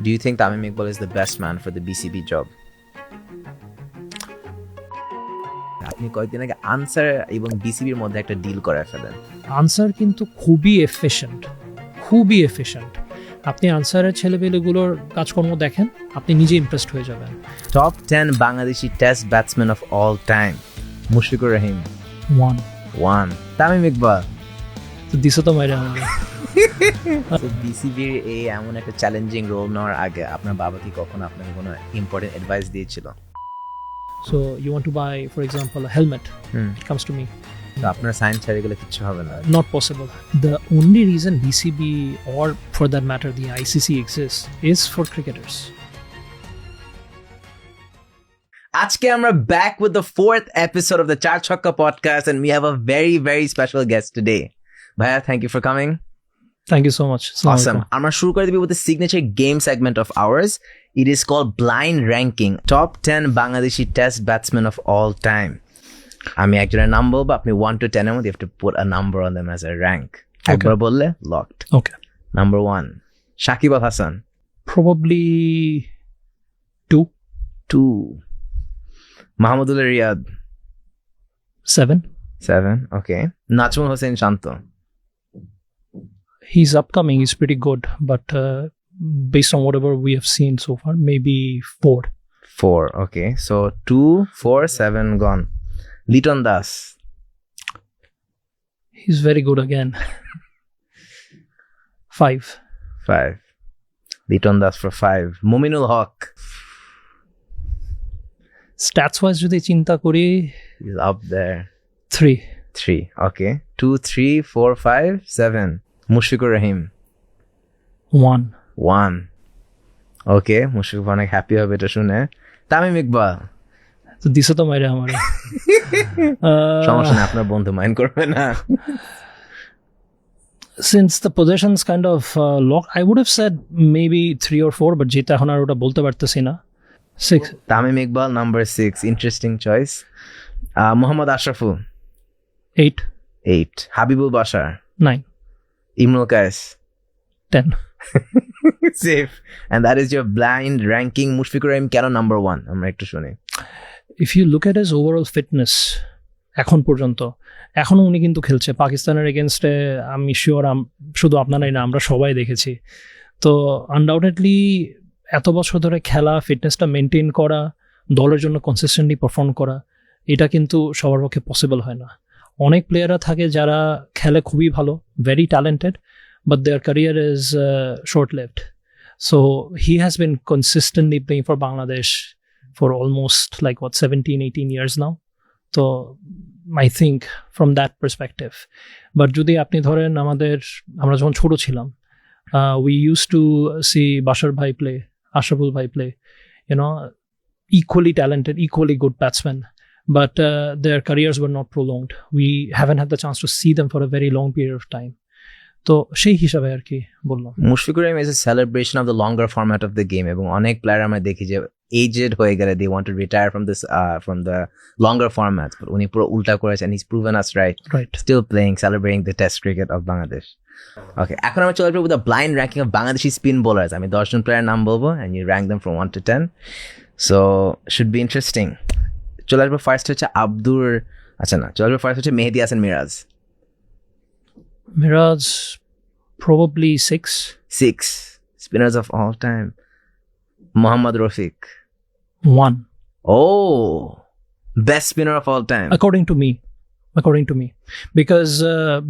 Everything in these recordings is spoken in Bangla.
Do you think Tamim Iqbal is the best man for the BCB job? আপনি কয়েকদিন আগে আনসার এবং বিসিবির মধ্যে একটা ডিল করে ফেলেন। আনসার কিন্তু খুবই এফিশিয়েন্ট। আপনি আনসারের ছেলেপেলেগুলোর কাজকর্ম দেখেন, আপনি নিজে ইমপ্রেসড হয়ে যাবেন। Top 10 Bangladeshi test batsman of all time. Mushfiqur Rahim 1, Tamim Iqbal তো দিছো তো মাইরা আমাকে। বিসিবির এই এমন একটা চ্যালেঞ্জিং রোল নেওয়ার আগে আপনার বাবা কি কখনো আপনাকে কোনো ইম্পর্টেন্ট অ্যাডভাইস দিয়েছিল? So you want to buy, for example, a helmet. It comes to me. তো আপনার সাইন ছাড়া গেলে কিছু হবে না। Not possible. The only reason BCB or for that matter the ICC exists is for cricketers. আজকে আমরা back with the 4th episode of the Char Chhakka podcast and we have a very, very special guest today. Bhaiya, thank you for coming. Thank you so much. Awesome. আমরা শুরু করে দিব with the signature game segment of ours. It is called Blind Ranking. Top 10 Bangladeshi Test Batsmen of all time. আমি একজনের নাম বলবো, আপনি 1 to 10 এর মধ্যে you have to put a number on them as a rank. একবার বললে locked. Okay. Number 1, Shakib Al Hasan. Probably 2. Mahmudullah Riyad. 7. Okay. Najmul Hossain Shanto. He's upcoming. He's pretty good, but based on whatever we have seen so far, maybe 4. Okay. So 2, 4, 7 gone. Liton Das. He's very good again. 5. Liton Das for 5. Muminul Haq. Stats wise যদি চিন্তা করি, He's up there. 3. Okay. 2, 3, 4, 5, 7. Mushfiqur Rahim. 1. Okay. Mushfiq অনেক হ্যাপি হবে এটা শুনে। তামিম ইকবাল। তো দিছো তো মাইরা আমারে। সমস্যা না, আপনার বন্ধু মাইন্ড করবে না। Since the position's kind of locked, I would have said maybe 3 or 4, but যেটা এখন আর ওটা বলতে পারতেছি না। 6. Tamim Iqbal number 6. Interesting choice. Mohammad Ashraful. 8. Habibul Bashar. 9. Imrul Qais. 10. Safe. And that is your blind ranking. Mushfiqur Rahim কেন number 1? আমরা একটু শুনি। If you look at his overall fitness, এখন পর্যন্ত এখনো উনি কিন্তু খেলছে পাকিস্তানের এগেনস্টে। আমি শিওর শুধু আপনারাই না, আমরা সবাই দেখেছি। তো আনডাউটেডলি এত বছর ধরে খেলা, ফিটনেসটা মেনটেন করা, দলের জন্য কনসিস্টেন্টলি পারফর্ম করা, এটা কিন্তু সবার পক্ষে পসিবল হয় না। অনেক প্লেয়াররা থাকে যারা খেলে খুবই ভালো, very talented, but their career is short-lived. So he has been consistently playing for Bangladesh for almost 17-18 years now. So I think from that perspective. But যদি আপনি ধরেন আমরা যখন ছোট ছিলাম, we used to see Bashar Bhai play, Ashraful Bhai play, equally talented, equally good batsmen. But their careers were not prolonged. We haven't had the chance to see them for a very long period of time. তো সেই হিসাবে আর কি বললাম। Mushfiqur Rahim is a celebration of the longer format of the game এবং অনেক প্লেয়ার আমরা দেখি যে aged হয়ে গেলে they want to retire from the longer formats, but উনি পুরো উল্টা করেছেন। He's proven us right. Still playing, celebrating the test cricket of Bangladesh. Okay, এখন আমরা চলে যাবো with a blind ranking of Bangladeshi spin bowlers. আমি 10 জন প্লেয়ার নাম বলবো and you rank them from 1 to 10. So should be interesting. চলে আসবো ফার্স্ট হচ্ছে মেহেদী Hasan Miraj. Miraj, probably 6. Spinners of all time. Mohammad Rafiq. 1. Oh, best spinner of all time. According to me. Because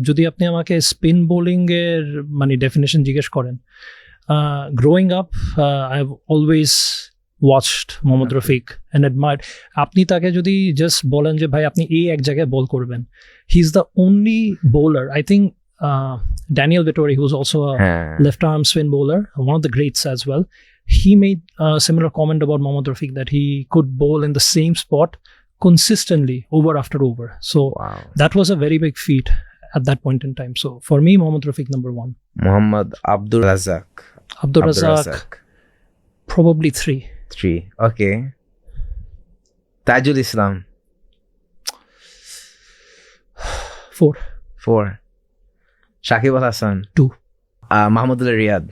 যদি আপনি আমাকে স্পিন বোলিং এর ডেফিনেশন জিজ্ঞেস করেন, growing up I've always watched Mohammad Rafiq and admired. আপনি তাকে যদি জাস্ট বলেন যে ভাই আপনি এই এক জায়গায় বল করবেন, he is the only bowler, I think Daniel Vettori, who was also a left arm spin bowler, one of the greats as well, he made a similar comment about Mohammad Rafiq that he could bowl in the same spot consistently over after over. So that was a very big feat at that point in time. So for me, Mohammad Rafiq number 1. Mohammad Abdur Razak. Probably 3. Okay. Tajul Islam. 4. Shakib Al Hasan. 2. Mahmudullah Riyad.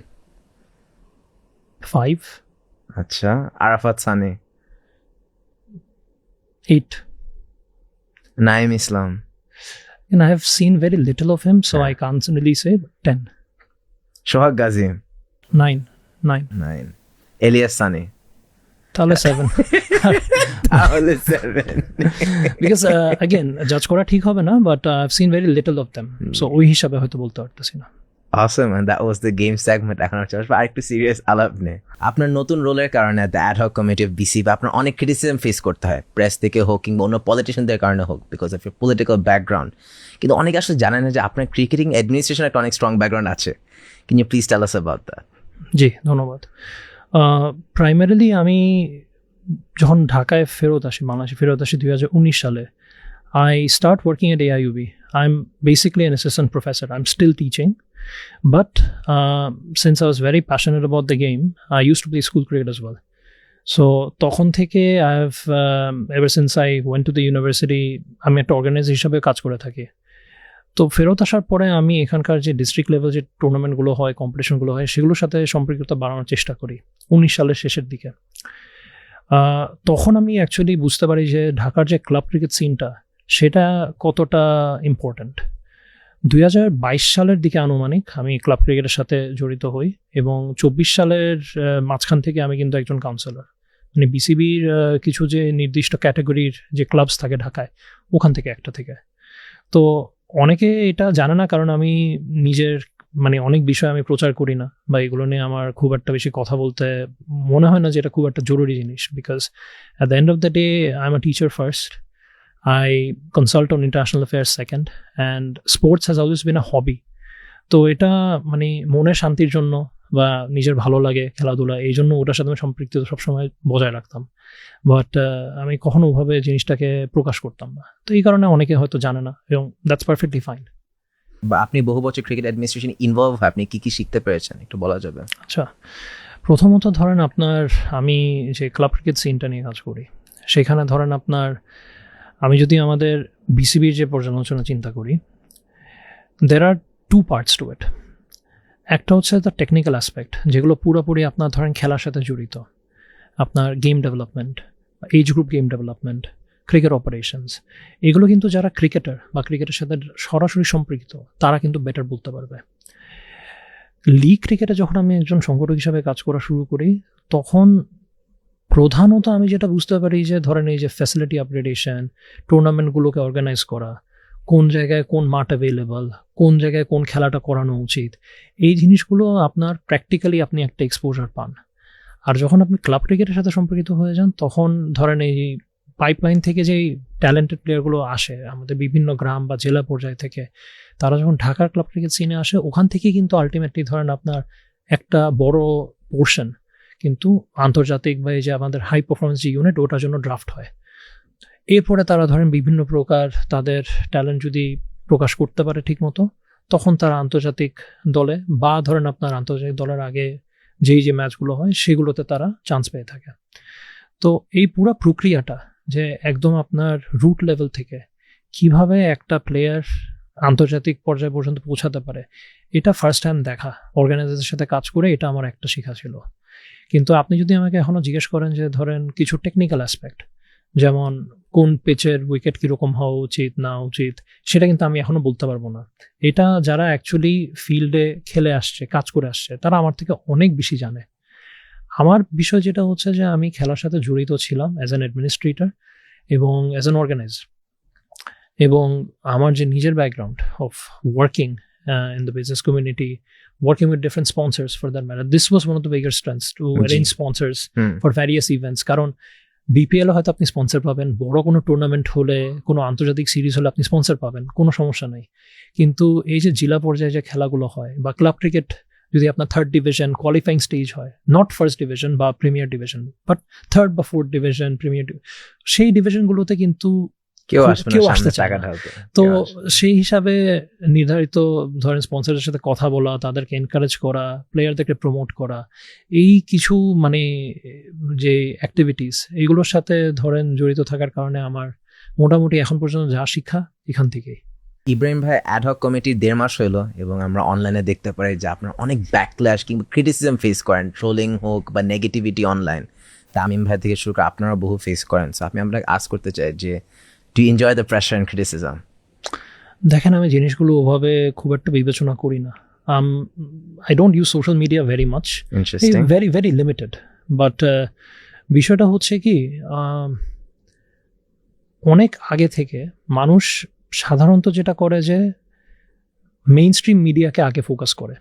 5, আচ্ছা, আরাফাত সানি, 8. নাইম ইসলাম, And I have seen very little of him, so I can't really say, but 10. Sohag Gazi, 9. 9, Ilias Sunny, তাহলে 7. তাহলে 7। Because again, judge করা ঠিক হবে না, but I've seen very little of them. So ওই হিসাবে হয়তো বলতে পারতেছি না। Awesome, and that was the game segment. এখন হচ্ছে আরেকটু সিরিয়াস আলাপ নেই। আপনার নতুন রোলের কারণে the ad hoc committee of BC বা আপনার অনেক ক্রিটিসিজম ফেস করতে হয়, প্রেস থেকে হোক কিংবা অন্য পলিটিশিয়ানদের কারণে হোক, because of your political background. কিন্তু অনেকে আসলে জানে না যে আপনার ক্রিকেটিং অ্যাডমিনিস্ট্রেশন একটা অনেক স্ট্রং ব্যাকগ্রাউন্ড আছে। Can you please tell us about that? জি, ধন্যবাদ। প্রাইমারিলি আমি যখন ঢাকায় বাংলাদেশে ফেরত আসি 2019 সালে, I start working at AIUB. I'm basically an assistant professor. I'm still teaching. But since I was very passionate about the game, I used to play school cricket as well. So তখন থেকে I've ever since I went to the university, আমি একটা অর্গানাইজার হিসাবে কাজ করে থাকি। তো ফেরত আসার পরে আমি এখানকার যে ডিস্ট্রিক্ট লেভেল যে টুর্নামেন্টগুলো হয়, কম্পিটিশনগুলো হয়, সেগুলোর সাথে সম্পৃক্ততা বাড়ানোর চেষ্টা করি 19 সালের শেষের দিকে। তখন আমি অ্যাকচুয়ালি বুঝতে পারি যে ঢাকার যে ক্লাব ক্রিকেট সিনটা সেটা কতটা ইম্পর্ট্যান্ট। 2022 সালের দিকে আনুমানিক আমি ক্লাব ক্রিকেটের সাথে জড়িত হই, এবং 24 সালের মাঝখান থেকে আমি কিন্তু একজন কাউন্সিলর, মানে বিসিবির কিছু যে নির্দিষ্ট ক্যাটাগরির যে ক্লাবস থাকে ঢাকায়, ওখান থেকে একটা থেকে। তো অনেকে এটা জানে না, কারণ আমি নিজের মানে অনেক বিষয় আমি প্রচার করি না, বা এগুলো নিয়ে আমার খুব একটা বেশি কথা বলতে মনে হয় না যে এটা খুব একটা জরুরি জিনিস, because at the end of the day I am a teacher first, I consult on international affairs second, and sports has always been a hobby. তো এটা মানে মনের শান্তির জন্য বা নিজের ভালো লাগে খেলাধুলা, এই জন্য ওটার সাথে আমি সম্পৃক্ত সবসময় বজায় রাখতাম, বাট আমি কখনো ওভাবে জিনিসটাকে প্রকাশ করতাম না। তো এই কারণে অনেকে হয়তো জানে না, এবং দ্যাটস পারফেক্টলি ফাইন। বা আপনি বহু বছর ক্রিকেট অ্যাডমিনিস্ট্রেশন ইনভলভ হয়, আপনি কি কি শিখতে পেরেছেন একটু বলা যাবে? আচ্ছা, প্রথমত ধরেন আপনার আমি যে ক্লাব ক্রিকেট সিনটা নিয়ে কাজ করি, সেখানে ধরেন আপনার আমি যদি আমাদের বিসিবির যে পর্যালোচনা চিন্তা করি, দের আর 2 পার্টস টু ইট। একটা হচ্ছে দ্য টেকনিক্যাল অ্যাসপেক্ট, যেগুলো পুরোপুরি আপনার ধরেন খেলার সাথে জড়িত, আপনার game development, age group game development, cricket operations, এগুলো কিন্তু যারা ক্রিকেটার বা ক্রিকেটের সাথে সরাসরি সম্পৃক্ত তারা কিন্তু বেটার বলতে পারবে। লিগ ক্রিকেটে যখন আমি একজন সংগঠক হিসাবে কাজ করা শুরু করি, তখন প্রধানত আমি যেটা বুঝতে পারি যে ধরেন এই যে ফ্যাসিলিটি আপগ্রেডেশন, টুর্নামেন্টগুলোকে অর্গানাইজ করা, কোন জায়গায় কোন মাঠ অ্যাভেলেবল, কোন জায়গায় কোন খেলাটা করানো উচিত, এই জিনিসগুলো আপনার প্র্যাকটিক্যালি আপনি একটা এক্সপোজার পান। আর যখন আপনি ক্লাব ক্রিকেটের সাথে সম্পর্কিত হয়ে যান, তখন ধরেন এই পাইপলাইন থেকে যেই ট্যালেন্টেড প্লেয়ারগুলো আসে আমাদের বিভিন্ন গ্রাম বা জেলা পর্যায় থেকে, তারা যখন ঢাকার ক্লাব ক্রিকেট সিনে আসে, ওখান থেকেই কিন্তু আলটিমেটলি ধরেন আপনার একটা বড় পোর্শন কিন্তু আন্তর্জাতিক বা এই যে আমাদের হাই পারফরমেন্স যে ইউনিট, ওটার জন্য ড্রাফট হয়। এরপরে তারা ধরেন বিভিন্ন প্রকার তাদের ট্যালেন্ট যদি প্রকাশ করতে পারে ঠিক মতো, তখন তারা আন্তর্জাতিক দলে বা ধরেন আপনার আন্তর্জাতিক দলের আগে যেই যে ম্যাচগুলো হয় সেগুলোতে তারা চান্স পেয়ে থাকে। তো এই পুরো প্রক্রিয়াটা যে একদম আপনার রুট লেভেল থেকে কিভাবে একটা প্লেয়ার আন্তর্জাতিক পর্যায়ে পর্যন্ত পৌঁছাতে পারে, এটা ফার্স্ট টাইম দেখা, অর্গানাইজারের সাথে কাজ করে এটা আমার একটা শেখা ছিল। কিন্তু আপনি যদি আমাকে এখনও জিজ্ঞেস করেন যে ধরেন কিছু টেকনিক্যাল অ্যাসপেক্ট, যেমন কোন পিচের উইকেট কীরকম হওয়া উচিত না উচিত, সেটা কিন্তু আমি এখনও বলতে পারবো না। এটা যারা অ্যাকচুয়ালি ফিল্ডে খেলে আসছে, কাজ করে আসছে, তারা আমার থেকে অনেক বেশি জানে। আমার বিষয় যেটা হচ্ছে যে আমি খেলার সাথে জড়িত ছিলাম অ্যাজ অ্যান অ্যাডমিনিস্ট্রেটর এবং অ্যাজ অ্যান অর্গানাইজার, এবং আমার যে নিজের background of working in the business community, working with different sponsors for that matter, this was one of the bigger strengths to arrange sponsors for various events. কারণ বিপিএল হয়তো আপনি স্পন্সর পাবেন, বড় কোনো টুর্নামেন্ট হলে, কোনো আন্তর্জাতিক সিরিজ হলে আপনি স্পন্সর পাবেন, কোনো সমস্যা নেই। কিন্তু এই যে জেলা পর্যায়ে যে খেলাগুলো হয় বা ক্লাব ক্রিকেট, যদি আপনার 3rd ডিভিশন কোয়ালিফাইং স্টেজ হয়, নট 1st ডিভিশন বা প্রিমিয়ার ডিভিশন, বাট 3rd বা 4th ডিভিশন, প্রিমিয়ার, সেই ডিভিশনগুলোতে কিন্তু কেউ আসতে চায় না। তো সেই হিসাবে নির্ধারিত ধরেন স্পন্সরের সাথে কথা বলা, তাদেরকে এনকারেজ করা, প্লেয়ারদেরকে প্রমোট করা, এই কিছু মানে যে অ্যাক্টিভিটিস, এইগুলোর সাথে ধরেন জড়িত থাকার কারণে আমার মোটামুটি এখন পর্যন্ত যা শিক্ষা এখান থেকেই। ইব্রাহিম ভাই অ্যাডহক কমিটির 1.5 মাস হলো এবং আমরা অনলাইনে দেখতে পারি যে আপনারা অনেক ব্যাকল্যাশ কিংবা ক্রিটিসিজম ফেস করেন, ট্রোলিং হোক বা নেগেটিভিটি অনলাইন। তামিম ভাই থেকে শুরু করে আপনারা বহু ফেস করেন। সো আমি আপনাকে আস্ক করতে চাই যে do you enjoy the pressure and criticism? দেখেন, আমি জিনিসগুলো ওভাবে খুব একটা বিবেচনা করি না। I don't use social media very much, interesting. Very very limited. But বিষয়টা হচ্ছে কি, অনেক আগে থেকে মানুষ সাধারণত যেটা করে যে মেইন স্ট্রিম মিডিয়াকে আগে ফোকাস করে।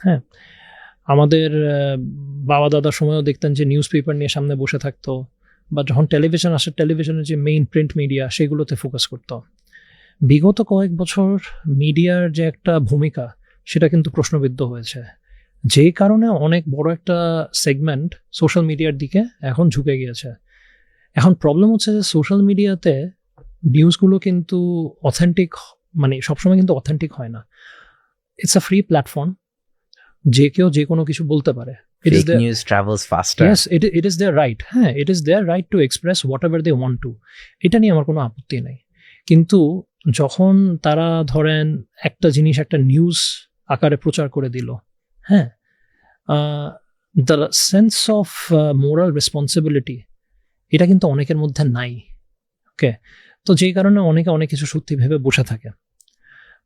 হ্যাঁ, আমাদের বাবা দাদার সময়ও দেখতেন যে নিউজ পেপার নিয়ে সামনে বসে থাকতো, বা যখন টেলিভিশন আসে টেলিভিশনের যে মেইন প্রিন্ট মিডিয়া সেগুলোতে ফোকাস করতো। বিগত কয়েক বছর মিডিয়ার যে একটা ভূমিকা সেটা কিন্তু প্রশ্নবিদ্ধ হয়েছে, যেই কারণে অনেক বড় একটা সেগমেন্ট সোশ্যাল মিডিয়ার দিকে এখন ঝুঁকে গিয়েছে। এখন প্রবলেম হচ্ছে যে সোশ্যাল মিডিয়াতে নিউজগুলো কিন্তু অথেন্টিক, মানে সবসময় কিন্তু অথেন্টিক হয় না। ইটস আ ফ্রি প্ল্যাটফর্ম, যে কেউ যে কোনো কিছু বলতে পারে। Fake news travels faster. Yes, it is their right. হ্যাঁ, it is their right to express whatever they want to. এটা নিয়ে আমার কোনো আপত্তি নেই। কিন্তু যখন তারা ধরেন একটা জিনিস একটা নিউজ আকারে প্রচার করে দিল, হ্যাঁ, the sense of moral responsibility এটা কিন্তু অনেকের মধ্যে নাই। ওকে, তো যেই কারণে অনেকে অনেক কিছু সত্যি ভেবে বসে থাকে।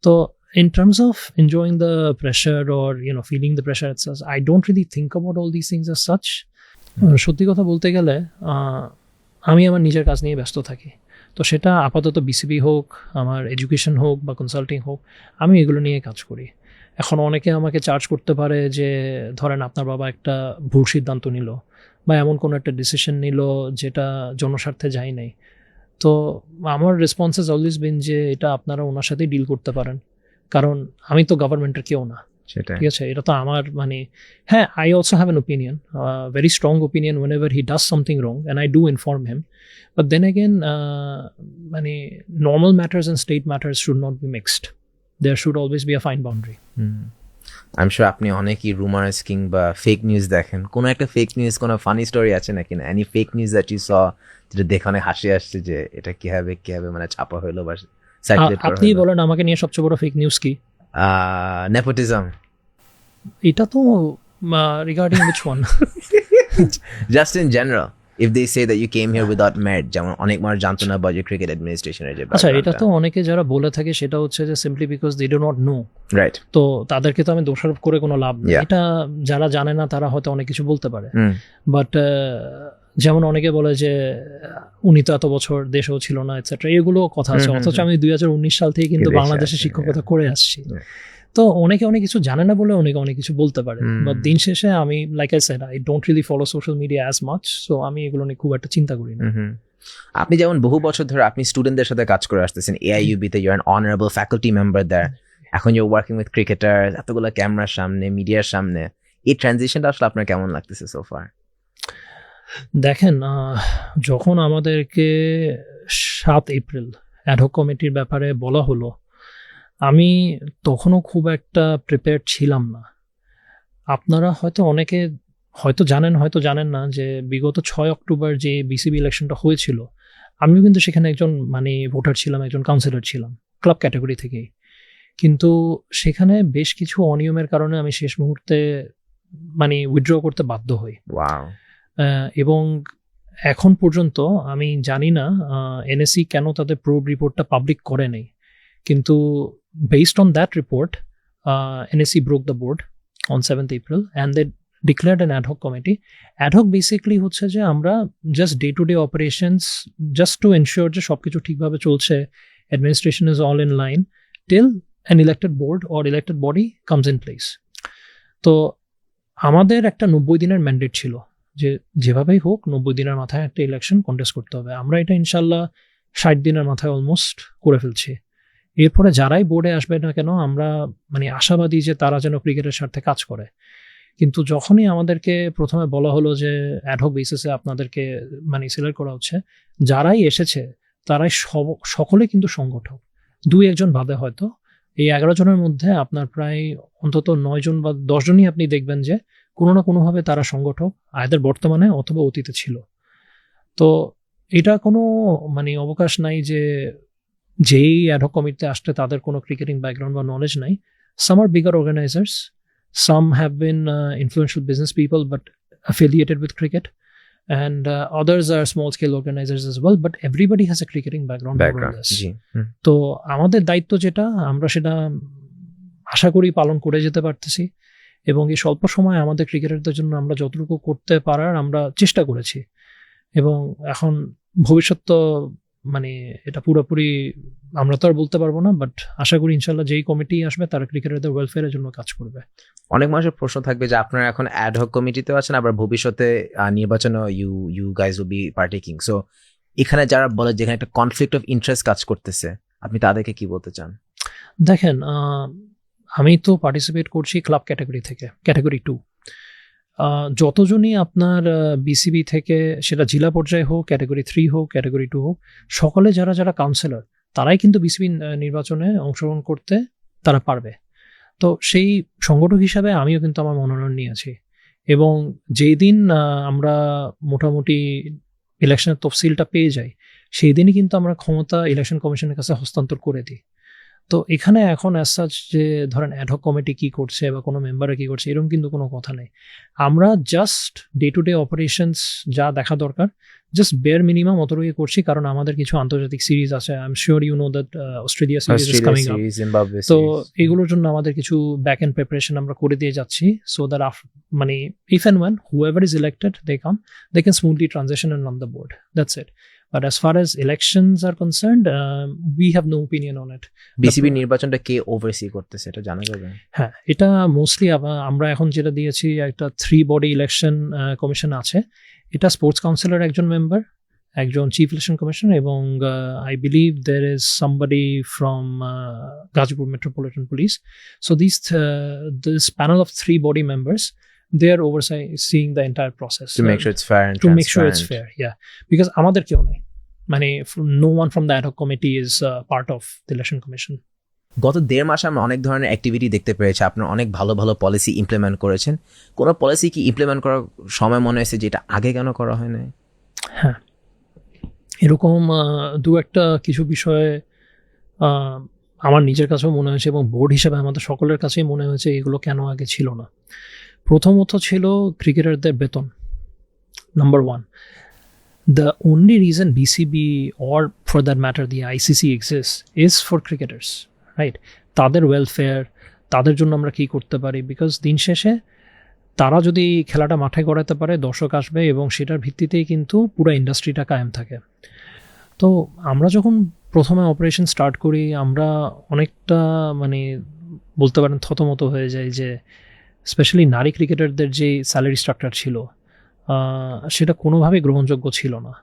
তো in terms of enjoying the pressure or feeling the pressure as such, I don't really think about all these things as such. সত্যি কথা বলতে গেলে আমি আমার নিজের কাজ নিয়ে ব্যস্ত থাকি। তো সেটা আপাতত বিসিবি হোক, আমার এডুকেশন হোক বা কনসাল্টিং হোক, আমি এগুলো নিয়ে কাজ করি। এখন অনেকে আমাকে চার্জ করতে পারে যে ধরেন আপনার বাবা একটা ভুল সিদ্ধান্ত নিল বা এমন কোনো একটা ডিসিশন নিল যেটা জনস্বার্থে যায় নাই। তো আমার রেসপন্স হ্যাজ অলওয়েজ বিন যে এটা আপনারা ওনার সাথেই ডিল করতে পারেন, কারণ আমি তো গভর্নমেন্টের কেউ না। ঠিক আছে, এটা তো আমার মানে হ্যাঁ, I also have an opinion, very strong opinion whenever he does something wrong and I do inform him, but then again মানে normal matters and state matters should not be mixed. There should always be a fine boundary. I am sure আপনি অনেকই রুমার্স কিংবা ফেক নিউজ দেখেন। কোনো একটা ফেক নিউজ, কোনো ফানি স্টোরি আছে নাকি না? Any fake news that you saw যেটা দেখে অনেক হাসি আসছে যে এটা কিভাবে মানে ছাপা হলো বা সার্কুলেট করা হলো? আপনি বলেন আমাকে নিয়ে সবচেয়ে বড় ফেক নিউজ কি? নেপোটিজম। এটা তো regarding which one? Just in general, if they say that you came here without merit, যেমন অনেক মানুষ জানতো না বাজেট ক্রিকেট অ্যাডমিনিস্ট্রেশনের যে আচ্ছা, এটা তো অনেকে যারা বলে থাকে সেটা হচ্ছে যে simply because they do not know, right. তো তাদেরকে তো আমি দোষারোপ করে কোনো লাভ নেই। এটা যারা জানে না তারা হয়তো অনেক কিছু বলতে পারে, বাট যেমন অনেকে বলে যে উনি তো এত বছর দেশেও ছিল না এটসেট্রা, এগুলো কথা আছে। অথচ আমি 2019 সাল থেকে কিন্তু বাংলাদেশে শিক্ষকতা করে আসছি। তো অনেকে অনেক কিছু জানে না বলে অনেকে অনেক কিছু বলতে পারে, বাট দিন শেষে আমি like I said, I don't really follow social media as much, so আমি এগুলো নিয়ে খুব একটা চিন্তা করি না। আপনি যেমন বহু বছর ধরে আপনি স্টুডেন্টদের সাথে কাজ করে আসতেছেন, AIUB-তে you are an honourable faculty member there, এখন you are working with cricketer, এতগুলো ক্যামেরার সামনে, মিডিয়ার সামনে, এই ট্রানজিশনটা আসলে আপনার কেমন লাগতেছে সো ফার? দেখেন, যখন আমাদেরকে 7 এপ্রিল অ্যাডহক কমিটির ব্যাপারে বলা হলো, আমি তখনও খুব একটা প্রিপেয়ার্ড ছিলাম না। আপনারা হয়তো অনেকে হয়তো জানেন, হয়তো জানেন না যে বিগত 6 অক্টোবর যে বিসিবি ইলেকশনটা হয়েছিল, আমিও কিন্তু সেখানে একজন মানে ভোটার ছিলাম, একজন কাউন্সিলর ছিলাম ক্লাব ক্যাটাগরি থেকেই। কিন্তু সেখানে বেশ কিছু অনিয়মের কারণে আমি শেষ মুহূর্তে মানে উইথড্র করতে বাধ্য হই। এবং এখন পর্যন্ত আমি জানি না এনএসি কেন তাদের প্রোব রিপোর্টটা পাবলিক করে নেই, কিন্তু based on that report, NSC broke the board on 7th April and they declared an ad hoc committee. Ad hoc basically হচ্ছে যে আমরা just day to day operations, just to ensure যে সবকিছু ঠিকভাবে চলছে, administration is all in line till an elected board or elected body comes in place. তো আমাদের একটা 90 দিনের ম্যান্ডেট ছিল যে যেভাবেই হোক 90 দিনের মাথায় একটা ইলেকশন কন্টেস্ট করতে হবে। আমরা এটা ইনশাল্লাহ 60 দিনের মাথায় অলমোস্ট করে ফেলছি। এরপরে যারাই বোর্ডে আসবে না কেন আমরা মানে আশাবাদী যে তারা যেন ক্রিকেটের স্বার্থে কাজ করে। কিন্তু যখনই আমাদেরকে প্রথমে বলা হলো যে অ্যাডহক বেসিসে আপনাদেরকে মানে সিলেক্ট করা হচ্ছে, যারাই এসেছে তারাই সকলে কিন্তু সংগঠক, 2-1 জন বাদে হয়তো এই 11 জনের মধ্যে আপনার প্রায় অন্তত 9 জন বা 10 জনই আপনি দেখবেন যে কোনো না কোনোভাবে তারা সংগঠক, আয়দের বর্তমানে অথবা অতীতে ছিল। তো এটা কোনো মানে অবকাশ নাই যে যেই অ্যাডহক কমিটিতে আসতে তাদের কোনো ক্রিকেটিং ব্যাকগ্রাউন্ড বা নলেজ নাই, some are bigger organisers, some have been influential business people but affiliated with cricket, and others are small scale organizers as well, but everybody has a cricketing background more or less. তো আমাদের দায়িত্ব যেটা, আমরা সেটা আশা করি পালন করে যেতে পারতেছি, এবং এই স্বল্প সময় আমাদের ক্রিকেটারদের জন্য আমরা যতটুকু করতে পারার আমরা চেষ্টা করেছি, এবং এখন ভবিষ্যৎ তো মানে এটা পুরোপুরি আমরা তো আর বলতে পারবো না, বাট আশা করি ইনশাল্লাহ যেই কমিটি আসবে তারা ক্রিকেটারদের ওয়েলফেয়ারের জন্য কাজ করবে। অনেক মানুষের প্রশ্ন থাকবে যে আপনারা এখন অ্যাডহক কমিটিতেও আছেন, আবার ভবিষ্যতে নির্বাচনে you guys will be partaking, so এখানে যারা বলে যেখানে একটা কনফ্লিক্ট অফ ইন্টারেস্ট কাজ করতেছে, আপনি তাদেরকে কি বলতে চান? দেখেন, আমি তো পার্টিসিপেট করছি ক্লাব ক্যাটাগরি থেকে, ক্যাটাগরি 2। যতজনই আপনার বিসিবি থেকে, সেটা জেলা পর্যায়ে হোক, ক্যাটাগরি 3 হোক, ক্যাটাগরি 2 হোক, সকলে যারা যারা কাউন্সিলর তারাই কিন্তু বিসিবি নির্বাচনে অংশগ্রহণ করতে তারা পারবে। তো সেই সংগঠক হিসাবে আমিও কিন্তু আমার মনোনয়ন নিয়েছি, এবং যেই দিন আমরা মোটামুটি ইলেকশনের তফসিলটা পেয়ে যাই, সেই দিনই কিন্তু আমরা ক্ষমতা ইলেকশন কমিশনের কাছে হস্তান্তর করে দিই। তো এখানে এখন অ্যাজ সাচ যে ধরেন অ্যাডহক কমিটি কি করছে বা কোনো মেম্বারে কি করছে এরকম কিন্তু কোনো কথা নেই। আমরা just day to day operations যা দেখা দরকার জাস্ট বেয়ার মিনিমাম অতটুকু করছি, কারণ আমাদের কিছু আন্তর্জাতিক সিরিজ আছে। I am sure you know that Australia series is coming up, তো এগুলোর জন্য আমাদের কিছু ব্যাক এন্ড প্রিপারেশন আমরা করে দিয়ে যাচ্ছি, সো দ্যাট মানে if and when whoever is elected they can smoothly transition and run the board, that's it. But as far as elections are concerned, we have no opinion on it. BCB নির্বাচনটা কে ওভারসি করতেছে এটা জানা যাবে? হ্যাঁ, এটা মোস্টলি আমরা এখন যেটা দিয়েছি একটা 3 বডি ইলেকশন কমিশন আছে। এটা স্পোর্টস কাউন্সিলর একজন মেম্বার, একজন চিফ ইলেকশন কমিশনার, এবং I believe there is somebody from Gazipur metropolitan police. So this panel of 3 body members, they are overseeing the entire process to make sure it's fair and to make sure it's fair, yeah, because আমাদের কেউ নেই, মানে no one from the ad hoc committee is part of the election commission. গত 1.5 মাসে আমরা অনেক ধরনের অ্যাক্টিভিটি দেখতে পেয়েছি, আপনারা অনেক ভালো ভালো পলিসি ইমপ্লিমেন্ট করেছেন। কোনো পলিসি কি ইমপ্লিমেন্ট করার সময় মনে হয়েছে যেটা আগে কেন করা হয় না? হ্যাঁ, এরকম দু একটা কিছু বিষয়ে আমার নিজের কাছেও মনে হয়েছে, এবং বোর্ড হিসেবে আমাদের সকলের কাছেই মনে হয়েছে এগুলো কেন আগে ছিল না। প্রথমত ছিল ক্রিকেটারদের বেতন, number 1. The only reason BCB or for that matter the ICC exists is for cricketers, right? তাদের ওয়েলফেয়ার, তাদের জন্য আমরা কি করতে পারি, বিকজ দিন শেষে তারা যদি খেলাটা মাঠে গড়াতে পারে দর্শক আসবে, এবং সেটার ভিত্তিতেই কিন্তু পুরো ইন্ডাস্ট্রিটা কায়েম থাকে। তো আমরা যখন প্রথমে অপারেশন স্টার্ট করি, আমরা অনেকটা মানে বলতে পারেন থতমত হয়ে যায় যে স্পেশালি নারী ক্রিকেটারদের যে স্যালারি স্ট্রাকচার ছিল সেটা কোনোভাবেই গ্রহণযোগ্য ছিল না,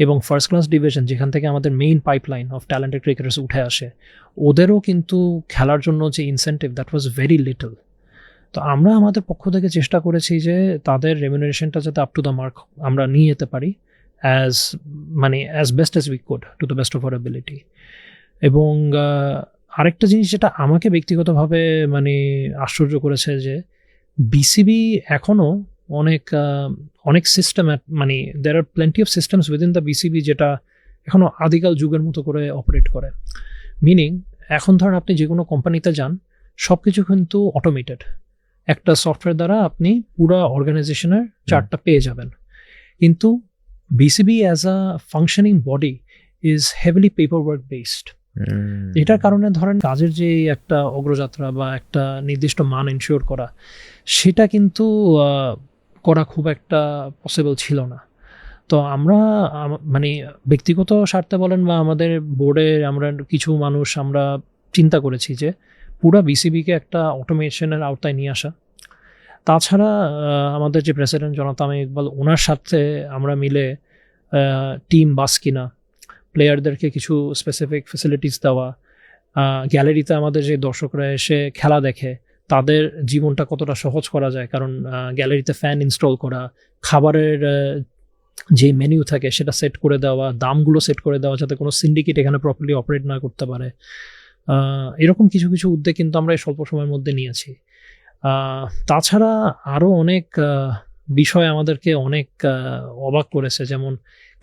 এবং ফার্স্ট ক্লাস ডিভিশন যেখান থেকে আমাদের main pipeline of talented cricketers উঠে আসে, ওদেরও কিন্তু খেলার জন্য যে incentive that was very little. তো আমরা আমাদের পক্ষ থেকে চেষ্টা করেছি যে তাদের রেমিউনারেশনটা যাতে আপ টু দ্য মার্ক আমরা নিয়ে যেতে পারি as best as we could to the best of our ability. এবং আরেকটা জিনিস যেটা আমাকে ব্যক্তিগতভাবে মানে আশ্চর্য করেছে যে বিসিবি এখনও অনেক সিস্টেম, মানে there are plenty of systems within the BCB যেটা এখনও আদিকাল যুগের মতো করে অপারেট করে। মিনিং এখন ধরেন আপনি যে কোনো কোম্পানিতে যান, সব কিছু কিন্তু অটোমেটেড, একটা সফটওয়্যার দ্বারা আপনি পুরো অর্গানাইজেশনের চার্টটা পেয়ে যাবেন। কিন্তু BCB as a functioning body is heavily paper work based. এটার কারণে ধরেন কাজের যে একটা অগ্রযাত্রা বা একটা নির্দিষ্ট মান এনশিওর করা, সেটা কিন্তু করা খুব একটা পসিবল ছিল না। তো আমরা মানে ব্যক্তিগত স্বার্থে বলেন বা আমাদের বোর্ডে আমরা কিছু মানুষ আমরা চিন্তা করেছি যে পুরো বিসিবিকে একটা অটোমেশনের আওতায় নিয়ে আসা। তাছাড়া আমাদের যে প্রেসিডেন্ট জনাব তামিম ইকবাল, ওনার সাথে আমরা মিলে টিম বাস কিনা, প্লেয়ারদেরকে কিছু স্পেসিফিক ফ্যাসিলিটিস দেওয়া, গ্যালারিতে আমাদের যে দর্শকরা এসে খেলা দেখে তাদের জীবনটা কতটা সহজ করা যায়, কারণ গ্যালারিতে ফ্যান ইনস্টল করা, খাবারের যে মেনু থাকে সেটা সেট করে দেওয়া, দামগুলো সেট করে দেওয়া যাতে কোনো সিন্ডিকেট এখানে প্রপারলি অপারেট না করতে পারে, এরকম কিছু কিছু উদ্যোগ কিন্তু আমরা এই স্বল্প সময়ের মধ্যে নিয়েছি। তাছাড়া আরও অনেক বিষয় আমাদেরকে অনেক অবাক করেছে, যেমন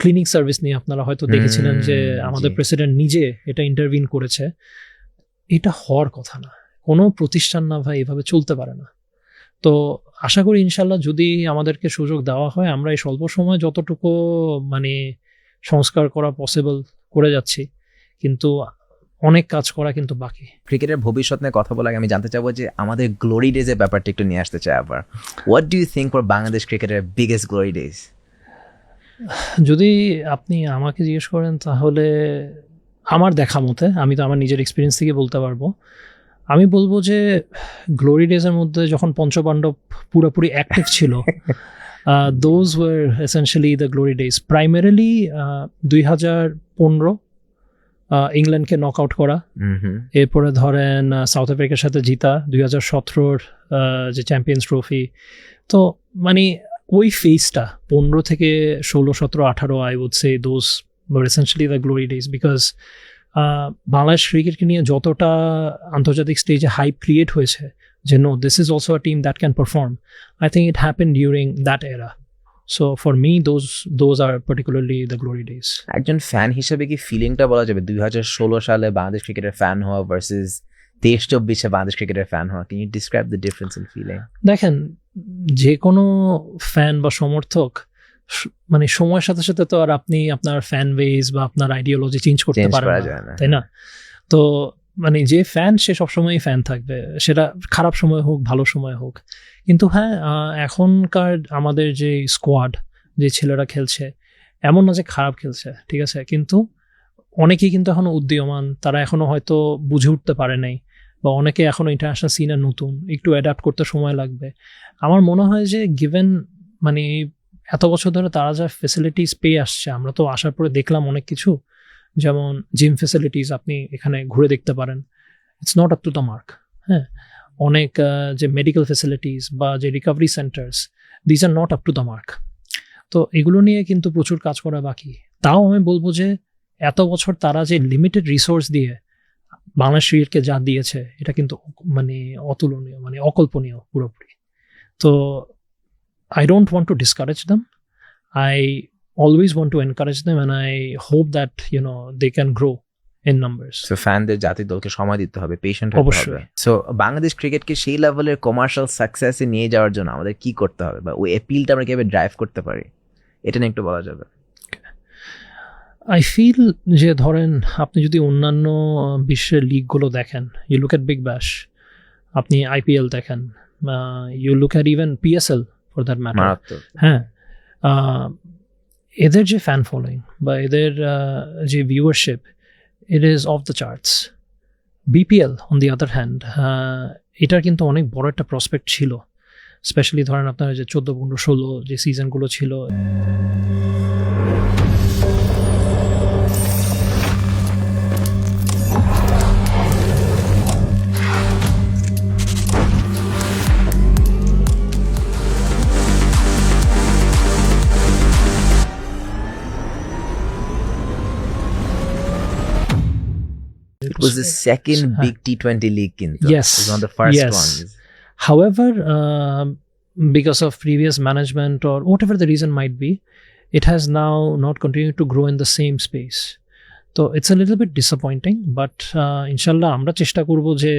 ক্লিনিং সার্ভিস নিয়ে আপনারা হয়তো দেখেছিলেন যে আমাদের প্রেসিডেন্ট নিজে এটা ইন্টারভিন করেছে। এটা হওয়ার কথা না, কোনো প্রতিষ্ঠান না ভাই এভাবে চলতে পারে না। তো আশা করি ইনশাল্লাহ যদি আমাদেরকে সুযোগ দেওয়া হয় আমরা এই স্বল্প সময় যতটুকু মানে সংস্কার করা পসিবল করে যাচ্ছি, কিন্তু অনেক কাজ করা কিন্তু বাকি। ক্রিকেটের ভবিষ্যৎ নিয়ে কথা বলার আগে আমি জানতে চাবো যে আমাদের গ্লোরি ডেজের ব্যাপারটা একটু নিয়ে আসতে চাই আবার। What do you think for Bangladesh ক্রিকেটের বিগেস্ট গ্লোরি ডেজ? যদি আপনি আমাকে জিজ্ঞেস করেন তাহলে আমার দেখা মতে, আমি তো আমার নিজের এক্সপিরিয়েন্স থেকে বলতে পারবো, আমি বলবো যে গ্লোরি ডেজের মধ্যে যখন পঞ্চপাণ্ডব পুরোপুরি অ্যাক্টিভ ছিল, those were essentially the glory days. Primarily 2015 ইংল্যান্ডকে নক আউট করা, এরপরে ধরেন সাউথ আফ্রিকার সাথে জিতা, 2017 যে চ্যাম্পিয়ন্স ট্রফি। তো মানে ওই ফেজটা 15 থেকে 16, 17, 18 I would say those were essentially the glory days. Because Bangladesh ক্রিকেটকে নিয়ে যতটা আন্তর্জাতিক স্টেজে হাইপ ক্রিয়েট হয়েছে যে no this is also a team that can perform, I think it happen during that era. So for me those are particularly the glory days. একজন ফ্যান হিসেবে কি ফিলিংটা বলা যাবে 2016 সালে বাংলাদেশ ক্রিকেটের ফ্যান হওয়া ভার্সেস 23-24 বাংলাদেশ ক্রিকেটের ফ্যান হওয়া? Can you describe the difference in feeling? দেখেন, যে কোনো ফ্যান বা সমর্থক মানে সময়ের সাথে সাথে তো আর আপনি আপনার ফ্যান বেস বা আপনার আইডিওলজি চেঞ্জ করতে পারেন না, তাই না? তো মানে যে ফ্যান সে সবসময়ই ফ্যান থাকবে, সেটা খারাপ সময় হোক ভালো সময় হোক। কিন্তু হ্যাঁ, এখনকার আমাদের যে স্কোয়াড, যে ছেলেরা খেলছে, এমন না যে খারাপ খেলছে, ঠিক আছে, কিন্তু অনেকেই কিন্তু এখনো উদীয়মান, তারা এখনো হয়তো বুঝে উঠতে পারে নাই, বা অনেকে এখনো ইন্টারন্যাশনাল সিনে নতুন, একটু অ্যাডাপ্ট করতে সময় লাগবে। আমার মনে হয় যে গিভেন মানে এত বছর ধরে তারা যা ফেসিলিটিস পেয়ে আসছে, আমরা তো আসার পরে দেখলাম অনেক কিছু, যেমন জিম ফেসিলিটিস আপনি এখানে ঘুরে দেখতে পারেন, it's not up to the mark. হ্যাঁ, অনেক যে মেডিকেল ফেসিলিটিস বা যে recovery centres, these are not up to the mark. তো এগুলো নিয়ে কিন্তু প্রচুর কাজ করা বাকি। তাও আমি বলবো যে এত বছর তারা যে লিমিটেড রিসোর্স দিয়ে বাংলাদেশ ক্রিকেটকে যা দিয়েছে, এটা কিন্তু মানে অতুলনীয়, মানে অকল্পনীয় পুরোপুরি। তো I don't want to discourage them. I always want to encourage them, and I hope that they can grow in numbers. So ফ্যানদের জাতীয় দলকে সময় দিতে হবে, পেশেন্ট হতে হবে। সো বাংলাদেশ ক্রিকেটকে সেই লেভেলের কমার্শিয়াল সাকসেসে নিয়ে যাওয়ার জন্য আমাদের কি করতে হবে, বা ওই অ্যাপিলটা আমরা কিভাবে ড্রাইভ করতে পারি, এটা নিয়ে একটু বলা যাবে? I feel যে ধরেন আপনি যদি অন্যান্য বিশ্বের লিগগুলো দেখেন, you look at Big Bash, আপনি IPL দেখেন, you look at even PSL for that matter. হ্যাঁ, এদের যে ফ্যান ফলোয়িং বা এদের যে viewership, it is off the charts. BPL on the other hand, এটার কিন্তু অনেক বড় একটা প্রসপেক্ট ছিল, স্পেশালি ধরেন আপনার যে 14, 15, 16 যে সিজনগুলো ছিল। It was the second big T20 league kintu. Yes. It was one of the first ones. However, because of previous management or whatever the reason might be, it has now not continued to grow in the same space. So it's a little bit disappointing, but inshallah আমরা চেষ্টা করব যে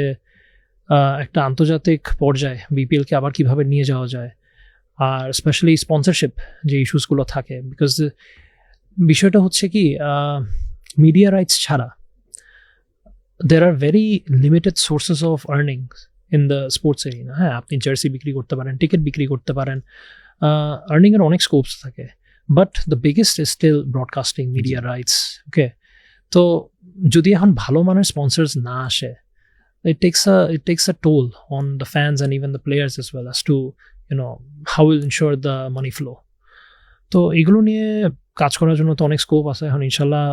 একটা আন্তর্জাতিক পর্যায়ে বিপিএল কে আবার কিভাবে নিয়ে যাওয়া যায়, আর স্পেশালি স্পন্সরশিপ যে ইস্যুসগুলো থাকে, বিকজ বিষয়টা হচ্ছে কি মিডিয়া রাইটস ছাড়া there are very limited sources of earnings in the sports arena. হ্যাঁ, আপনি জার্সি বিক্রি করতে পারেন, টিকিট বিক্রি করতে পারেন, আর্নিং এর অনেক স্কোপস থাকে, but the biggest is still broadcasting, media rights. Okay, তো যদি এখন ভালো মানের স্পন্সর্স না আসে, it takes a toll on the fans and even the players as well as to how will ensure the money flow. তো এগুলো নিয়ে কাজ করার জন্য তো অনেক স্কোপ আছে। এখন ইনশাল্লাহ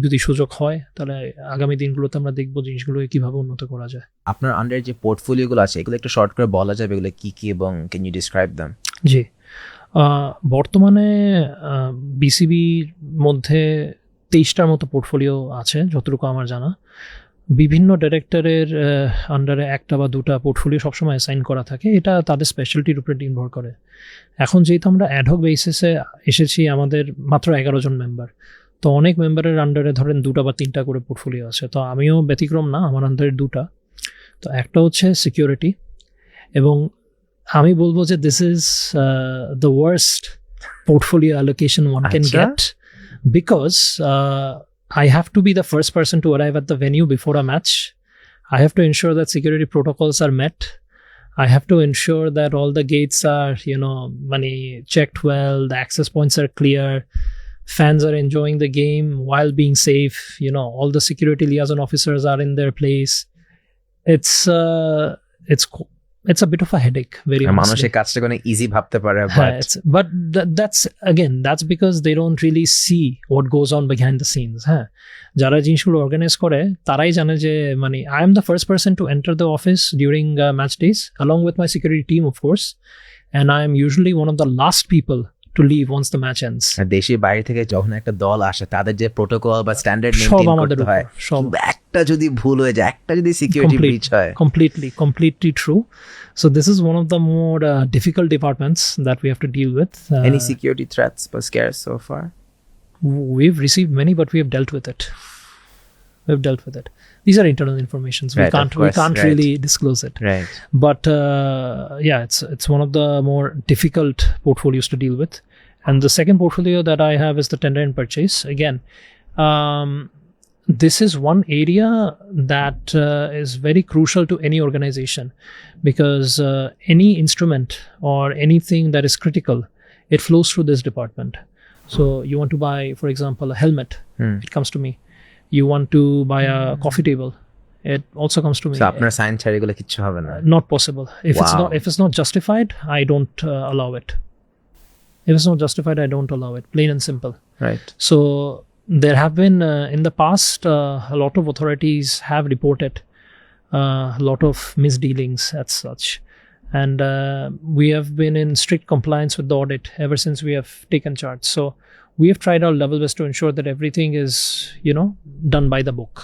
যদি সুযোগ হয় তাহলে আগামী দিনগুলোতে আমরা দেখবো জিনিসগুলোকে কিভাবে উন্নত করা যায়। আপনার আন্ডার যে পোর্টফোলিওগুলো আছে এগুলো একটু শর্ট করে বলা যাবে, এগুলো কি কি এবং ক্যান ইউ ডিসক্রাইব দেম? জি, বর্তমানে বিসিবির মধ্যে 23টার মতো পোর্টফোলিও আছে যতটুকু আমার জানা। বিভিন্ন ডিরেক্টরের আন্ডারে একটা বা দুটা পোর্টফোলিও সবসময় অ্যাসাইন করা থাকে, এটা তাদের স্পেশালিটির উপরে নির্ভর করে। এখন যেহেতু আমরা অ্যাডহক বেসিসে এসেছি, আমাদের মাত্র 11 জন মেম্বার, তো অনেক মেম্বারের আন্ডারে ধরেন 2টা বা 3টা করে পোর্টফোলিও আছে। তো আমিও ব্যতিক্রম না, আমার আন্ডারে 2টা। তো একটা হচ্ছে সিকিউরিটি, এবং আমি বলবো যে this is the worst portfolio allocation one can get, because I have to be the first person to arrive at the venue before a match. I have to ensure that security protocols are met. I have to ensure that all the gates are, checked well, the access points are clear, fans are enjoying the game while being safe, all the security liaison officers are in their place. It's a bit of a headache, very honestly. মানুষের কাজটা কোনো ইজি ভাবতে পারে, but that's because they don't really see what goes on behind the scenes. যারা জিনিসগুলো অর্গানাইজ করে তারাই জানে যে I am the first person to enter the office during match days along with my security team, of course, and I am usually one of the last people to leave once the match ends. দেশের বাইরে থেকে যখন একটা দল আসে, তাদের যে প্রোটোকল বা স্ট্যান্ডার্ড মেইনটেইন করতে হয়, একটা যদি ভুল হয়ে যায়, একটা যদি সিকিউরিটি ব্রিচ হয়, completely true. So this is one of the more difficult departments that we have to deal with. Any security threats or scares so far? We've received many, but we have dealt with it. These are internal informations. We can't really disclose it. Right. But it's one of the more difficult portfolios to deal with. And the second portfolio that I have is the tender and purchase. Again, this is one area that is very crucial to any organization, because any instrument or anything that is critical, it flows through this department. So you want to buy, for example, a helmet, it comes to me. You want to buy a coffee table, it also comes to me. So আপনার সাইন ছাড়া এগুলো কিচ্ছু হবে না? Not possible. If it's not justified, I don't allow it. If it's not justified, I don't allow it. Plain and simple. Right. So there have been in the past a lot of authorities have reported a lot of misdealings as such, and we have been in strict compliance with the audit ever since we have taken charge. So we have tried our level best to ensure that everything is done by the book.